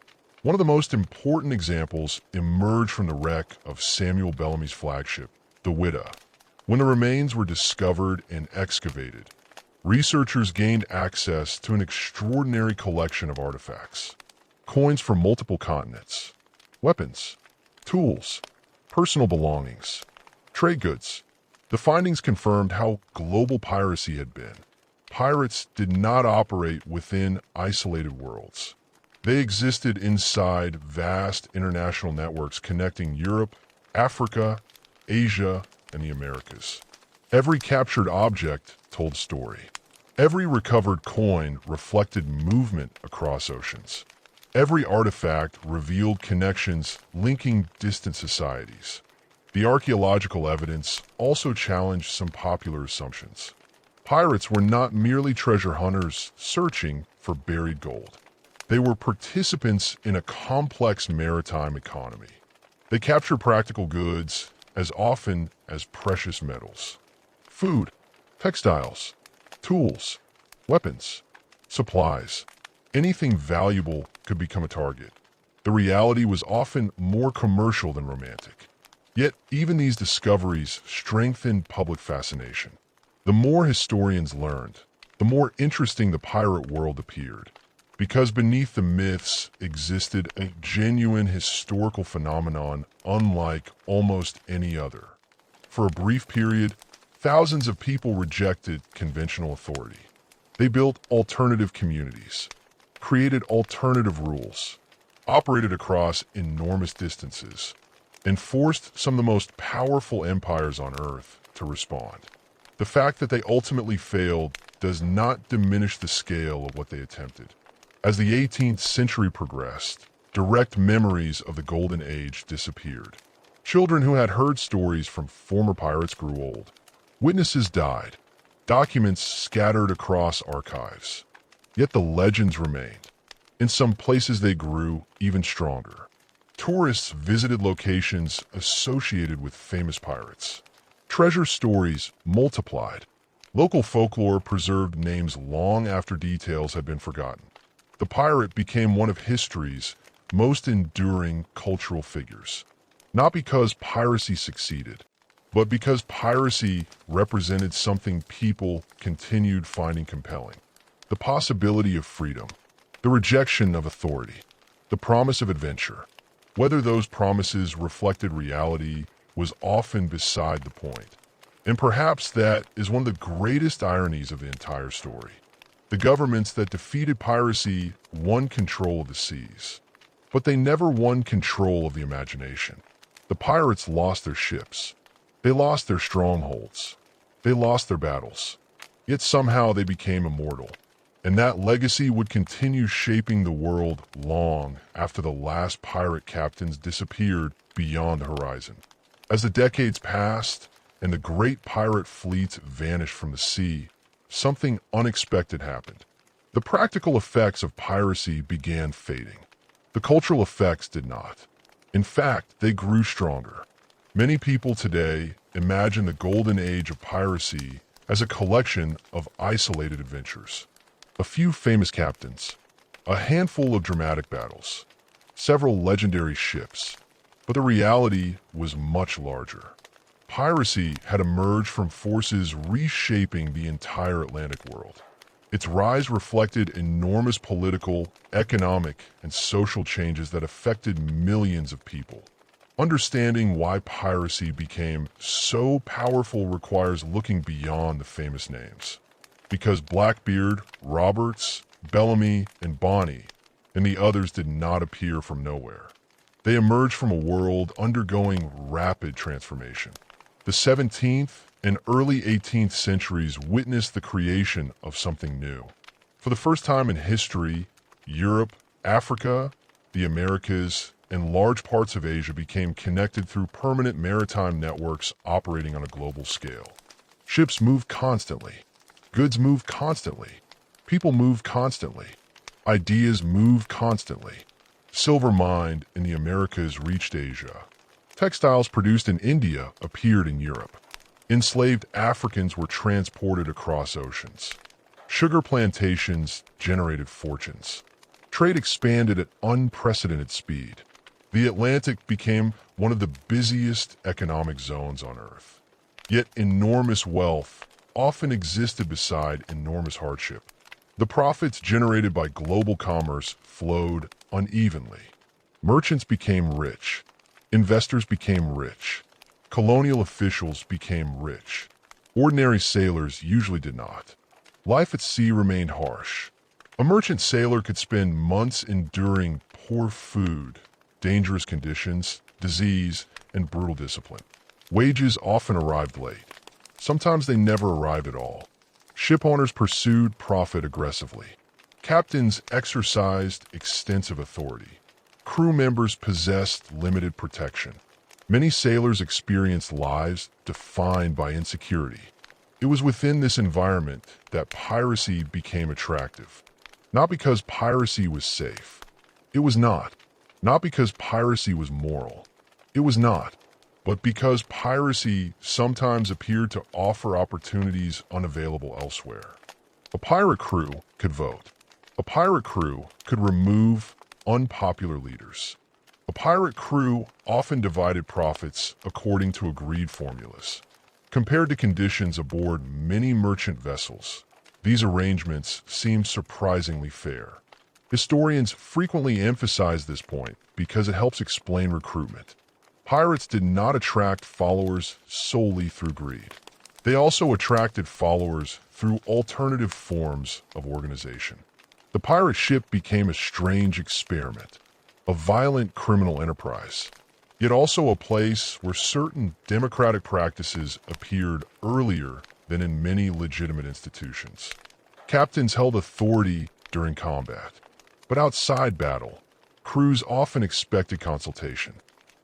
One of the most important examples emerged from the wreck of Samuel Bellamy's flagship, the Widow. When the remains were discovered and excavated, researchers gained access to an extraordinary collection of artifacts. Coins from multiple continents, weapons, tools, personal belongings, trade goods. The findings confirmed how global piracy had been. Pirates did not operate within isolated worlds. They existed inside vast international networks connecting Europe, Africa, Asia, and the Americas. Every captured object told a story. Every recovered coin reflected movement across oceans. Every artifact revealed connections linking distant societies. The archaeological evidence also challenged some popular assumptions. Pirates were not merely treasure hunters searching for buried gold. They were participants in a complex maritime economy. They captured practical goods as often as precious metals. Food, textiles, tools, weapons. Supplies. Anything valuable could become a target. The reality was often more commercial than romantic. Yet, even these discoveries strengthened public fascination. The more historians learned, the more interesting the pirate world appeared, because beneath the myths existed a genuine historical phenomenon unlike almost any other. For a brief period, thousands of people rejected conventional authority. They built alternative communities, created alternative rules, operated across enormous distances, and forced some of the most powerful empires on Earth to respond. The fact that they ultimately failed does not diminish the scale of what they attempted. As the 18th century progressed, direct memories of the Golden Age disappeared. Children who had heard stories from former pirates grew old. Witnesses died. Documents scattered across archives. Yet the legends remained. In some places they grew even stronger. Tourists visited locations associated with famous pirates. Treasure stories multiplied. Local folklore preserved names long after details had been forgotten. The pirate became one of history's most enduring cultural figures. Not because piracy succeeded, but because piracy represented something people continued finding compelling. The possibility of freedom, the rejection of authority, the promise of adventure. Whether those promises reflected reality was often beside the point. And perhaps that is one of the greatest ironies of the entire story. The governments that defeated piracy won control of the seas, but they never won control of the imagination. The pirates lost their ships. They lost their strongholds. They lost their battles. Yet somehow they became immortal. And that legacy would continue shaping the world long after the last pirate captains disappeared beyond the horizon. As the decades passed and the great pirate fleets vanished from the sea, something unexpected happened. The practical effects of piracy began fading. The cultural effects did not. In fact, they grew stronger. Many people today imagine the Golden Age of Piracy as a collection of isolated adventures. A few famous captains, a handful of dramatic battles, several legendary ships, but the reality was much larger. Piracy had emerged from forces reshaping the entire Atlantic world. Its rise reflected enormous political, economic, and social changes that affected millions of people. Understanding why piracy became so powerful requires looking beyond the famous names. Because Blackbeard, Roberts, Bellamy, and Bonny, and the others did not appear from nowhere. They emerged from a world undergoing rapid transformation. The 17th and early 18th centuries witnessed the creation of something new. For the first time in history, Europe, Africa, the Americas, and large parts of Asia became connected through permanent maritime networks operating on a global scale. Ships moved constantly. Goods moved constantly. People moved constantly. Ideas moved constantly. Silver mined in the Americas reached Asia. Textiles produced in India appeared in Europe. Enslaved Africans were transported across oceans. Sugar plantations generated fortunes. Trade expanded at unprecedented speed. The Atlantic became one of the busiest economic zones on Earth. Yet enormous wealth often existed beside enormous hardship. The profits generated by global commerce flowed unevenly. Merchants became rich. Investors became rich. Colonial officials became rich. Ordinary sailors usually did not. Life at sea remained harsh. A merchant sailor could spend months enduring poor food, dangerous conditions, disease, and brutal discipline. Wages often arrived late. Sometimes they never arrived at all. Ship owners pursued profit aggressively. Captains exercised extensive authority. Crew members possessed limited protection. Many sailors experienced lives defined by insecurity. It was within this environment that piracy became attractive. Not because piracy was safe. It was not. Not because piracy was moral. It was not. But because piracy sometimes appeared to offer opportunities unavailable elsewhere. A pirate crew could vote. A pirate crew could remove unpopular leaders. A pirate crew often divided profits according to agreed formulas. Compared to conditions aboard many merchant vessels, these arrangements seem surprisingly fair. Historians frequently emphasize this point because it helps explain recruitment. Pirates did not attract followers solely through greed. They also attracted followers through alternative forms of organization. The pirate ship became a strange experiment, a violent criminal enterprise, yet also a place where certain democratic practices appeared earlier than in many legitimate institutions. Captains held authority during combat, but outside battle, crews often expected consultation.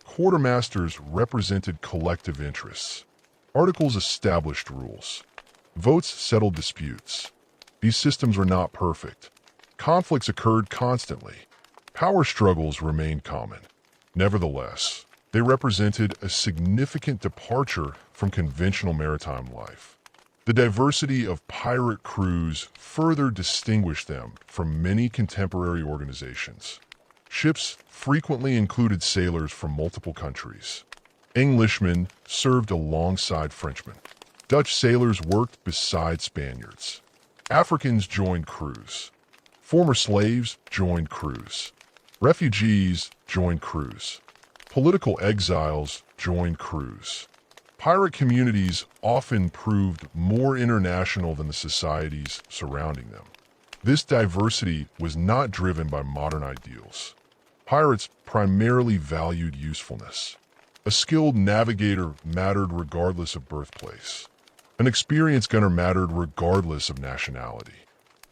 Quartermasters represented collective interests. Articles established rules. Votes settled disputes. These systems were not perfect. Conflicts occurred constantly. Power struggles remained common. Nevertheless, they represented a significant departure from conventional maritime life. The diversity of pirate crews further distinguished them from many contemporary organizations. Ships frequently included sailors from multiple countries. Englishmen served alongside Frenchmen. Dutch sailors worked beside Spaniards. Africans joined crews. Former slaves joined crews. Refugees joined crews. Political exiles joined crews. Pirate communities often proved more international than the societies surrounding them. This diversity was not driven by modern ideals. Pirates primarily valued usefulness. A skilled navigator mattered regardless of birthplace. An experienced gunner mattered regardless of nationality.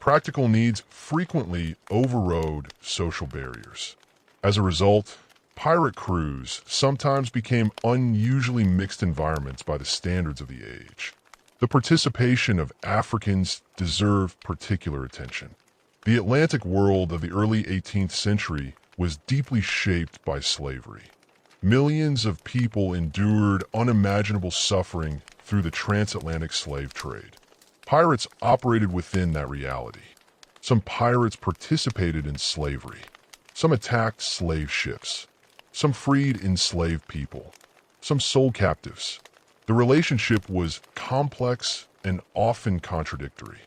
Practical needs frequently overrode social barriers. As a result, pirate crews sometimes became unusually mixed environments by the standards of the age. The participation of Africans deserved particular attention. The Atlantic world of the early 18th century was deeply shaped by slavery. Millions of people endured unimaginable suffering through the transatlantic slave trade. Pirates operated within that reality. Some pirates participated in slavery. Some attacked slave ships. Some freed enslaved people. Some sold captives. The relationship was complex and often contradictory.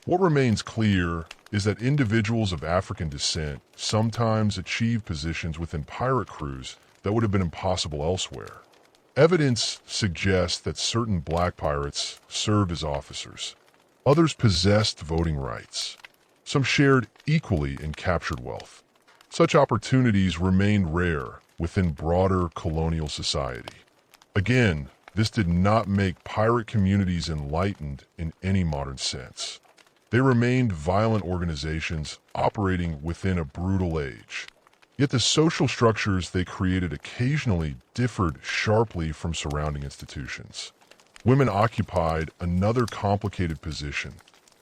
What remains clear is that individuals of African descent sometimes achieved positions within pirate crews that would have been impossible elsewhere. Evidence suggests that certain black pirates served as officers. Others possessed voting rights. Some shared equally in captured wealth. Such opportunities remained rare within broader colonial society. Again, this did not make pirate communities enlightened in any modern sense. They remained violent organizations operating within a brutal age. Yet the social structures they created occasionally differed sharply from surrounding institutions. Women occupied another complicated position.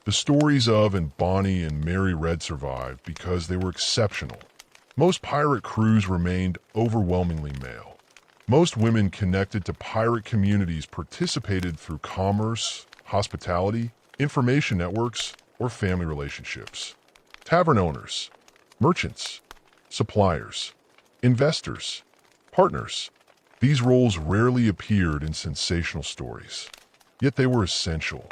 The stories of Bonny and Mary Red survived because they were exceptional. Most pirate crews remained overwhelmingly male. Most women connected to pirate communities participated through commerce, hospitality, information networks, or family relationships. Tavern owners, merchants, suppliers, investors, partners. These roles rarely appeared in sensational stories, yet they were essential.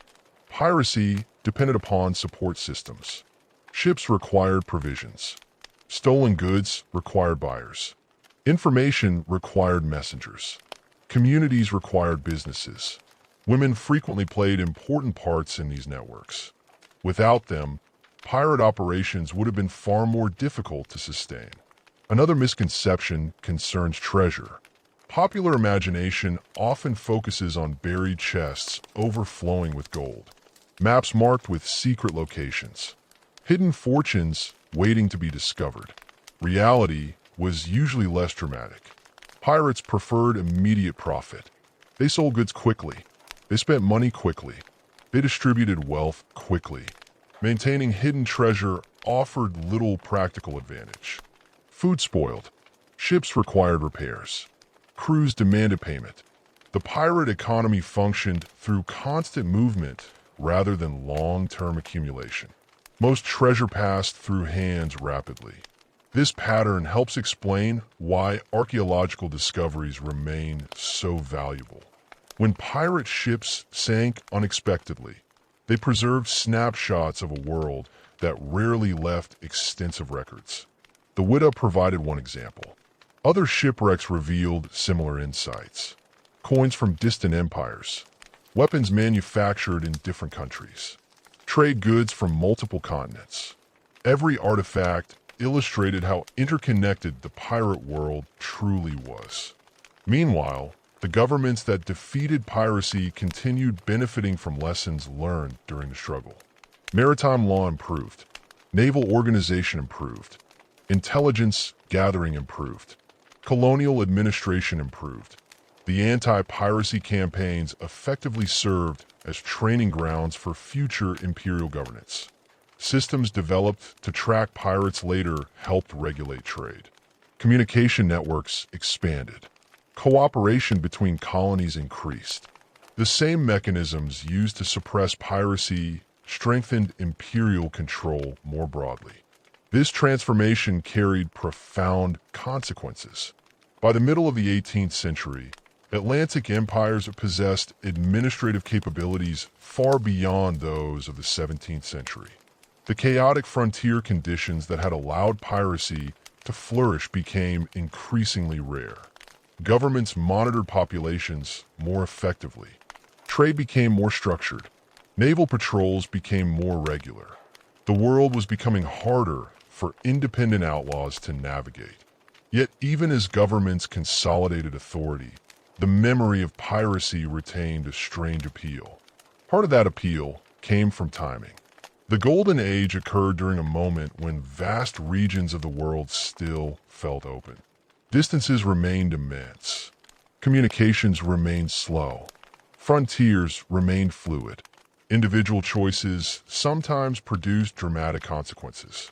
Piracy depended upon support systems. Ships required provisions. Stolen goods required buyers. Information required messengers. Communities required businesses. Women frequently played important parts in these networks. Without them, pirate operations would have been far more difficult to sustain. Another misconception concerns treasure. Popular imagination often focuses on buried chests overflowing with gold, maps marked with secret locations, hidden fortunes waiting to be discovered. Reality was usually less dramatic. Pirates preferred immediate profit. They sold goods quickly. They spent money quickly. They distributed wealth quickly. Maintaining hidden treasure offered little practical advantage. Food spoiled. Ships required repairs. Crews demanded payment. The pirate economy functioned through constant movement rather than long-term accumulation. Most treasure passed through hands rapidly. This pattern helps explain why archaeological discoveries remain so valuable. When pirate ships sank unexpectedly, they preserved snapshots of a world that rarely left extensive records. The Widow provided one example. Other shipwrecks revealed similar insights. Coins from distant empires, weapons manufactured in different countries, trade goods from multiple continents. Every artifact illustrated how interconnected the pirate world truly was. Meanwhile, the governments that defeated piracy continued benefiting from lessons learned during the struggle. Maritime law improved, naval organization improved, intelligence gathering improved, colonial administration improved. The anti-piracy campaigns effectively served as training grounds for future imperial governance. Systems developed to track pirates later helped regulate trade. Communication networks expanded. Cooperation between colonies increased. The same mechanisms used to suppress piracy strengthened imperial control more broadly. This transformation carried profound consequences. By the middle of the 18th century, Atlantic empires possessed administrative capabilities far beyond those of the 17th century. The chaotic frontier conditions that had allowed piracy to flourish became increasingly rare. Governments monitored populations more effectively. Trade became more structured. Naval patrols became more regular. The world was becoming harder for independent outlaws to navigate. Yet even as governments consolidated authority, the memory of piracy retained a strange appeal. Part of that appeal came from timing. The Golden Age occurred during a moment when vast regions of the world still felt open. Distances remained immense. Communications remained slow. Frontiers remained fluid. Individual choices sometimes produced dramatic consequences.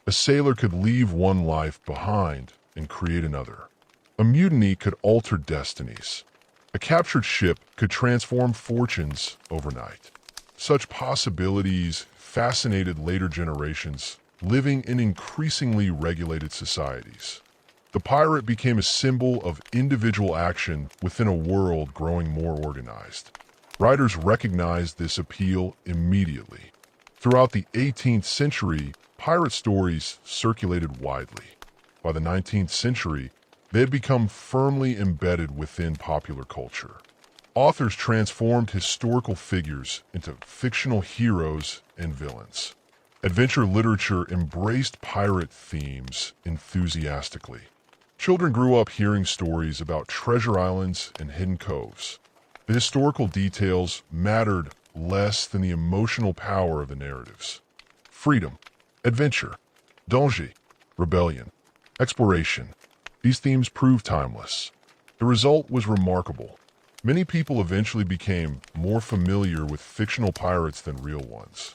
A sailor could leave one life behind and create another. A mutiny could alter destinies. A captured ship could transform fortunes overnight. Such possibilities fascinated later generations living in increasingly regulated societies. The pirate became a symbol of individual action within a world growing more organized. Writers recognized this appeal immediately. Throughout the 18th century, pirate stories circulated widely. By the 19th century, they had become firmly embedded within popular culture. Authors transformed historical figures into fictional heroes and villains. Adventure literature embraced pirate themes enthusiastically. Children grew up hearing stories about treasure islands and hidden coves. The historical details mattered less than the emotional power of the narratives. Freedom, adventure, danger, rebellion, exploration. These themes proved timeless. The result was remarkable. Many people eventually became more familiar with fictional pirates than real ones.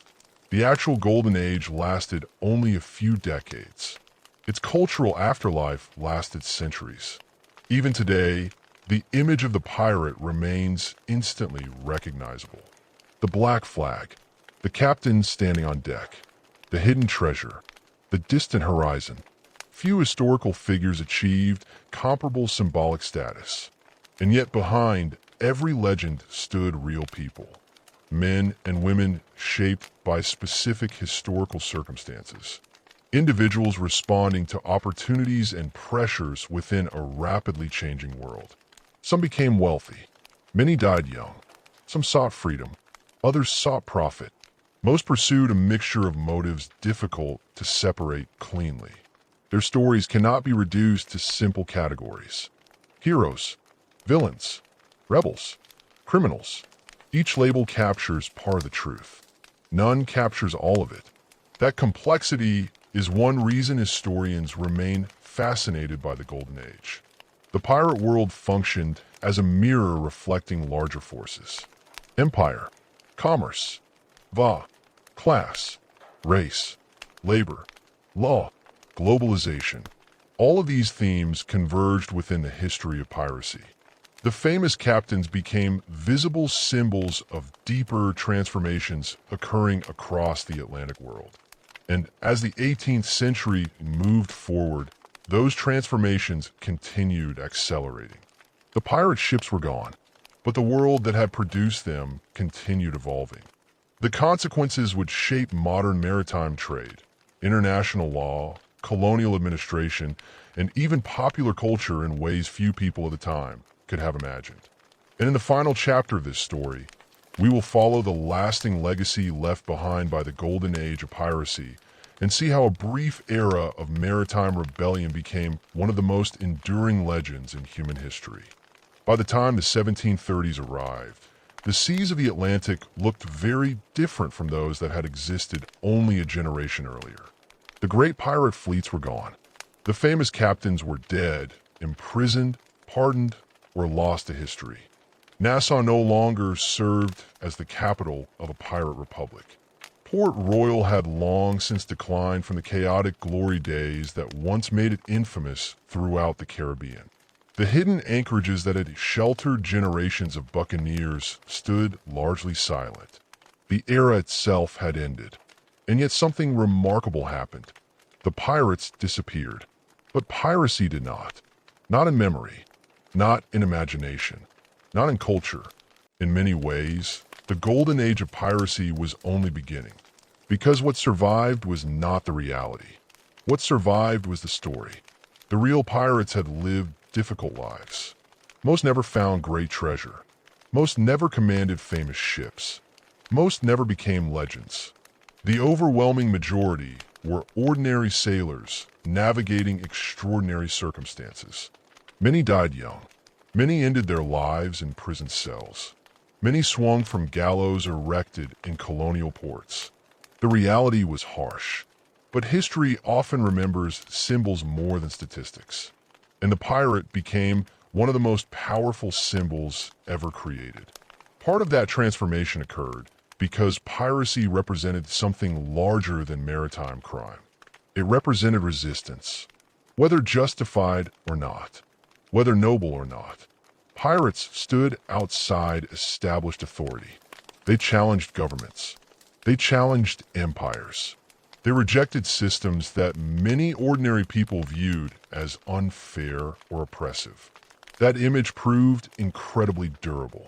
The actual Golden Age lasted only a few decades. Its cultural afterlife lasted centuries. Even today, the image of the pirate remains instantly recognizable. The black flag, the captain standing on deck, the hidden treasure, the distant horizon. Few historical figures achieved comparable symbolic status. And yet behind every legend stood real people. Men and women shaped by specific historical circumstances. Individuals responding to opportunities and pressures within a rapidly changing world. Some became wealthy. Many died young. Some sought freedom. Others sought profit. Most pursued a mixture of motives difficult to separate cleanly. Their stories cannot be reduced to simple categories. Heroes, villains, rebels, criminals. Each label captures part of the truth. None captures all of it. That complexity is one reason historians remain fascinated by the Golden Age. The pirate world functioned as a mirror reflecting larger forces. Empire, commerce, class, race, labor, law, globalization. All of these themes converged within the history of piracy. The famous captains became visible symbols of deeper transformations occurring across the Atlantic world. And as the 18th century moved forward, those transformations continued accelerating. The pirate ships were gone, but the world that had produced them continued evolving. The consequences would shape modern maritime trade, international law, colonial administration, and even popular culture in ways few people at the time could have imagined. And in the final chapter of this story, we will follow the lasting legacy left behind by the Golden Age of Piracy and see how a brief era of maritime rebellion became one of the most enduring legends in human history. By the time the 1730s arrived, the seas of the Atlantic looked very different from those that had existed only a generation earlier. The great pirate fleets were gone. The famous captains were dead, imprisoned, pardoned, or lost to history. Nassau no longer served as the capital of a pirate republic. Port Royal had long since declined from the chaotic glory days that once made it infamous throughout the Caribbean. The hidden anchorages that had sheltered generations of buccaneers stood largely silent. The era itself had ended, and yet something remarkable happened. The pirates disappeared, but piracy did not. Not in memory, not in imagination, not in culture. In many ways, the Golden Age of Piracy was only beginning, because what survived was not the reality. What survived was the story. The real pirates had lived difficult lives. Most never found great treasure. Most never commanded famous ships. Most never became legends. The overwhelming majority were ordinary sailors navigating extraordinary circumstances. Many died young. Many ended their lives in prison cells. Many swung from gallows erected in colonial ports. The reality was harsh, but history often remembers symbols more than statistics. And the pirate became one of the most powerful symbols ever created. Part of that transformation occurred because piracy represented something larger than maritime crime. It represented resistance, whether justified or not, whether noble or not. Pirates stood outside established authority. They challenged governments. They challenged empires. They rejected systems that many ordinary people viewed as unfair or oppressive. That image proved incredibly durable,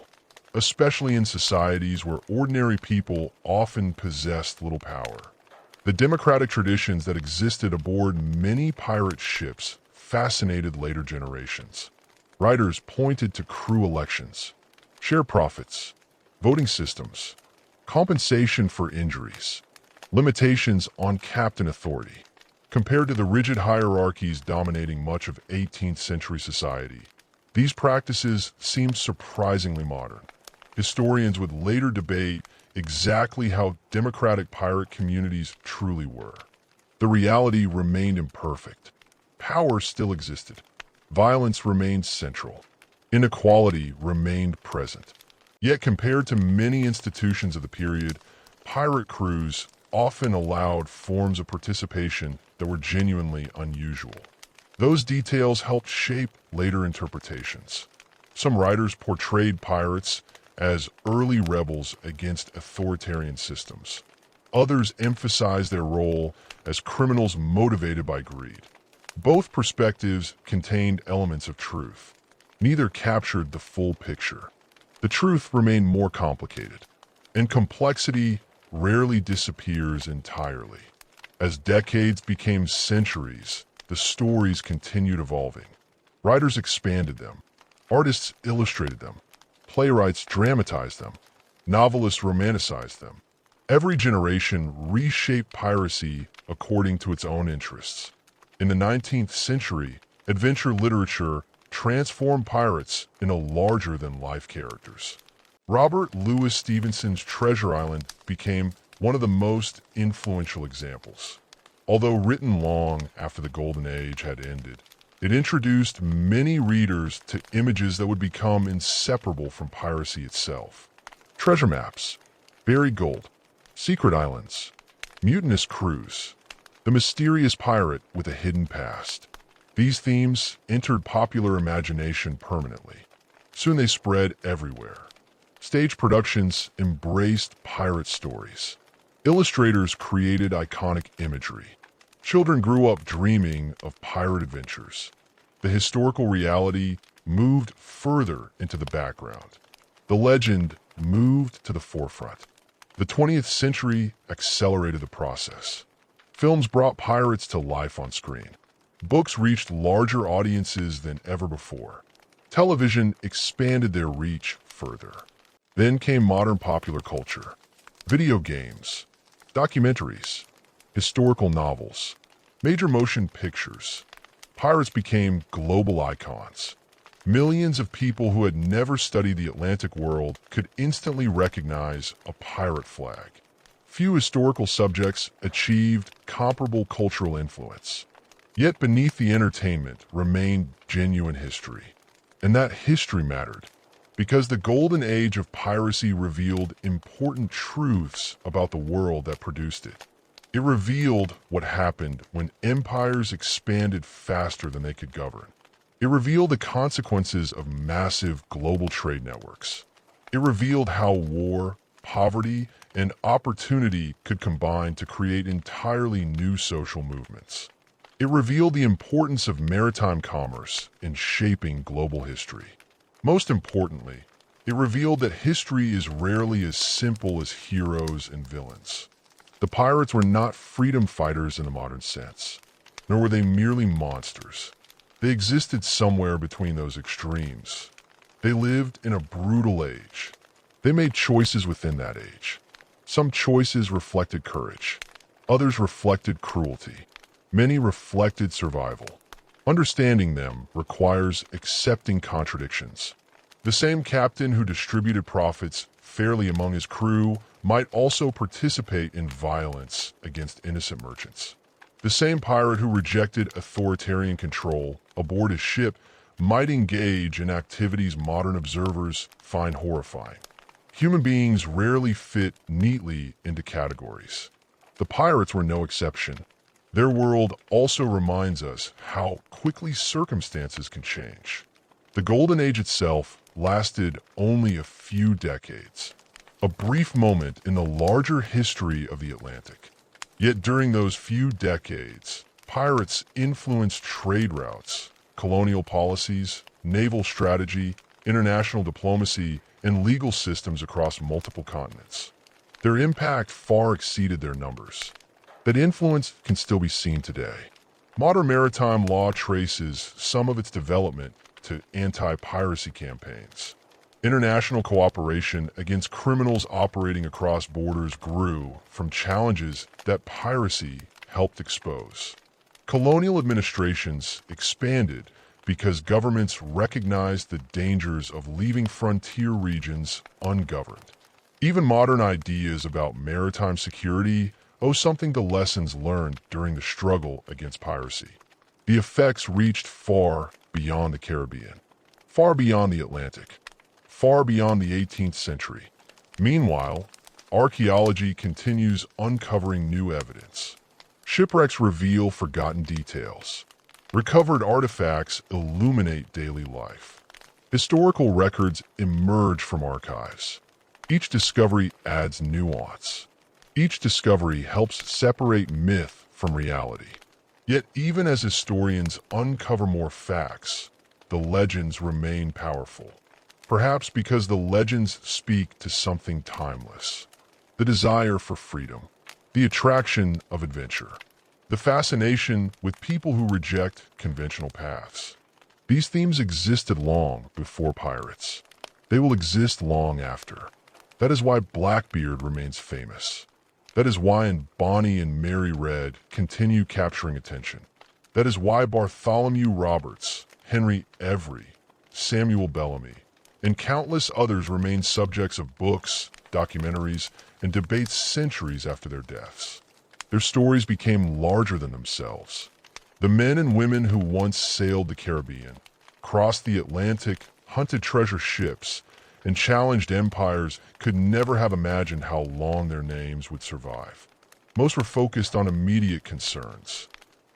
especially in societies where ordinary people often possessed little power. The democratic traditions that existed aboard many pirate ships fascinated later generations. Writers pointed to crew elections, share profits, voting systems, compensation for injuries, limitations on captain authority. Compared to the rigid hierarchies dominating much of 18th century society, these practices seemed surprisingly modern. Historians would later debate exactly how democratic pirate communities truly were. The reality remained imperfect. Power still existed. Violence remained central. Inequality remained present. Yet compared to many institutions of the period, pirate crews often allowed forms of participation that were genuinely unusual. Those details helped shape later interpretations. Some writers portrayed pirates as early rebels against authoritarian systems. Others emphasized their role as criminals motivated by greed. Both perspectives contained elements of truth. Neither captured the full picture. The truth remained more complicated, and complexity rarely disappears entirely. As decades became centuries, the stories continued evolving. Writers expanded them. Artists illustrated them. Playwrights dramatized them. Novelists romanticized them. Every generation reshaped piracy according to its own interests. In the 19th century, adventure literature transformed pirates into larger-than-life characters. Robert Louis Stevenson's Treasure Island became one of the most influential examples. Although written long after the Golden Age had ended, it introduced many readers to images that would become inseparable from piracy itself. Treasure maps, buried gold, secret islands, mutinous crews, the mysterious pirate with a hidden past. These themes entered popular imagination permanently. Soon they spread everywhere. Stage productions embraced pirate stories. Illustrators created iconic imagery. Children grew up dreaming of pirate adventures. The historical reality moved further into the background. The legend moved to the forefront. The 20th century accelerated the process. Films brought pirates to life on screen. Books reached larger audiences than ever before. Television expanded their reach further. Then came modern popular culture. Video games, documentaries, historical novels, major motion pictures. Pirates became global icons. Millions of people who had never studied the Atlantic world could instantly recognize a pirate flag. Few historical subjects achieved comparable cultural influence. Yet beneath the entertainment remained genuine history. And that history mattered, because the Golden Age of Piracy revealed important truths about the world that produced it. It revealed what happened when empires expanded faster than they could govern. It revealed the consequences of massive global trade networks. It revealed how war, poverty, and opportunity could combine to create entirely new social movements. It revealed the importance of maritime commerce in shaping global history. Most importantly, it revealed that history is rarely as simple as heroes and villains. The pirates were not freedom fighters in the modern sense, nor were they merely monsters. They existed somewhere between those extremes. They lived in a brutal age. They made choices within that age. Some choices reflected courage. Others reflected cruelty. Many reflected survival. Understanding them requires accepting contradictions. The same captain who distributed profits fairly among his crew might also participate in violence against innocent merchants. The same pirate who rejected authoritarian control aboard his ship might engage in activities modern observers find horrifying. Human beings rarely fit neatly into categories. The pirates were no exception. Their world also reminds us how quickly circumstances can change. The Golden Age itself lasted only a few decades, a brief moment in the larger history of the Atlantic. Yet during those few decades, pirates influenced trade routes, colonial policies, naval strategy, international diplomacy, and legal systems across multiple continents. Their impact far exceeded their numbers. That influence can still be seen today. Modern maritime law traces some of its development to anti-piracy campaigns. International cooperation against criminals operating across borders grew from challenges that piracy helped expose. Colonial administrations expanded because governments recognized the dangers of leaving frontier regions ungoverned. Even modern ideas about maritime security owe something to lessons learned during the struggle against piracy. The effects reached far beyond the Caribbean, far beyond the Atlantic, far beyond the 18th century. Meanwhile, archaeology continues uncovering new evidence. Shipwrecks reveal forgotten details. Recovered artifacts illuminate daily life. Historical records emerge from archives. Each discovery adds nuance. Each discovery helps separate myth from reality. Yet even as historians uncover more facts, the legends remain powerful. Perhaps because the legends speak to something timeless. The desire for freedom, the attraction of adventure, the fascination with people who reject conventional paths. These themes existed long before pirates. They will exist long after. That is why Blackbeard remains famous. That is why Bonny and Mary Red continue capturing attention. That is why Bartholomew Roberts, Henry Every, Samuel Bellamy, and countless others remain subjects of books, documentaries, and debates centuries after their deaths. Their stories became larger than themselves. The men and women who once sailed the Caribbean, crossed the Atlantic, hunted treasure ships, and challenged empires could never have imagined how long their names would survive. Most were focused on immediate concerns.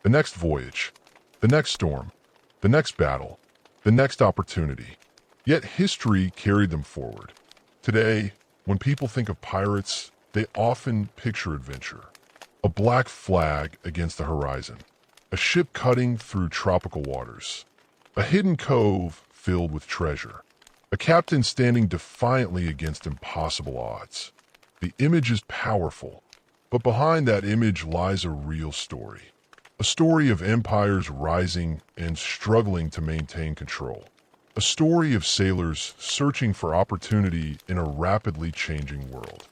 The next voyage, the next storm, the next battle, the next opportunity. Yet history carried them forward. Today, when people think of pirates, they often picture adventure. A black flag against the horizon, a ship cutting through tropical waters, a hidden cove filled with treasure, a captain standing defiantly against impossible odds. The image is powerful, but behind that image lies a real story. A story of empires rising and struggling to maintain control. A story of sailors searching for opportunity in a rapidly changing world.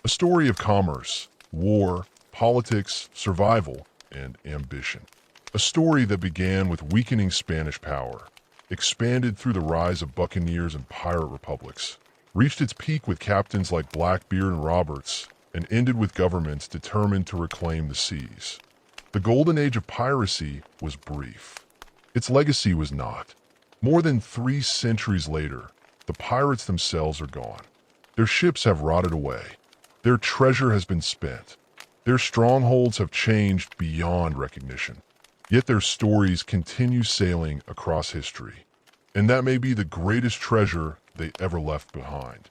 A story of commerce, war, politics, survival, and ambition. A story that began with weakening Spanish power, expanded through the rise of buccaneers and pirate republics, reached its peak with captains like Blackbeard and Roberts, and ended with governments determined to reclaim the seas. The Golden Age of Piracy was brief. Its legacy was not. More than 3 centuries later, the pirates themselves are gone. Their ships have rotted away. Their treasure has been spent. Their strongholds have changed beyond recognition. Yet their stories continue sailing across history. And that may be the greatest treasure they ever left behind.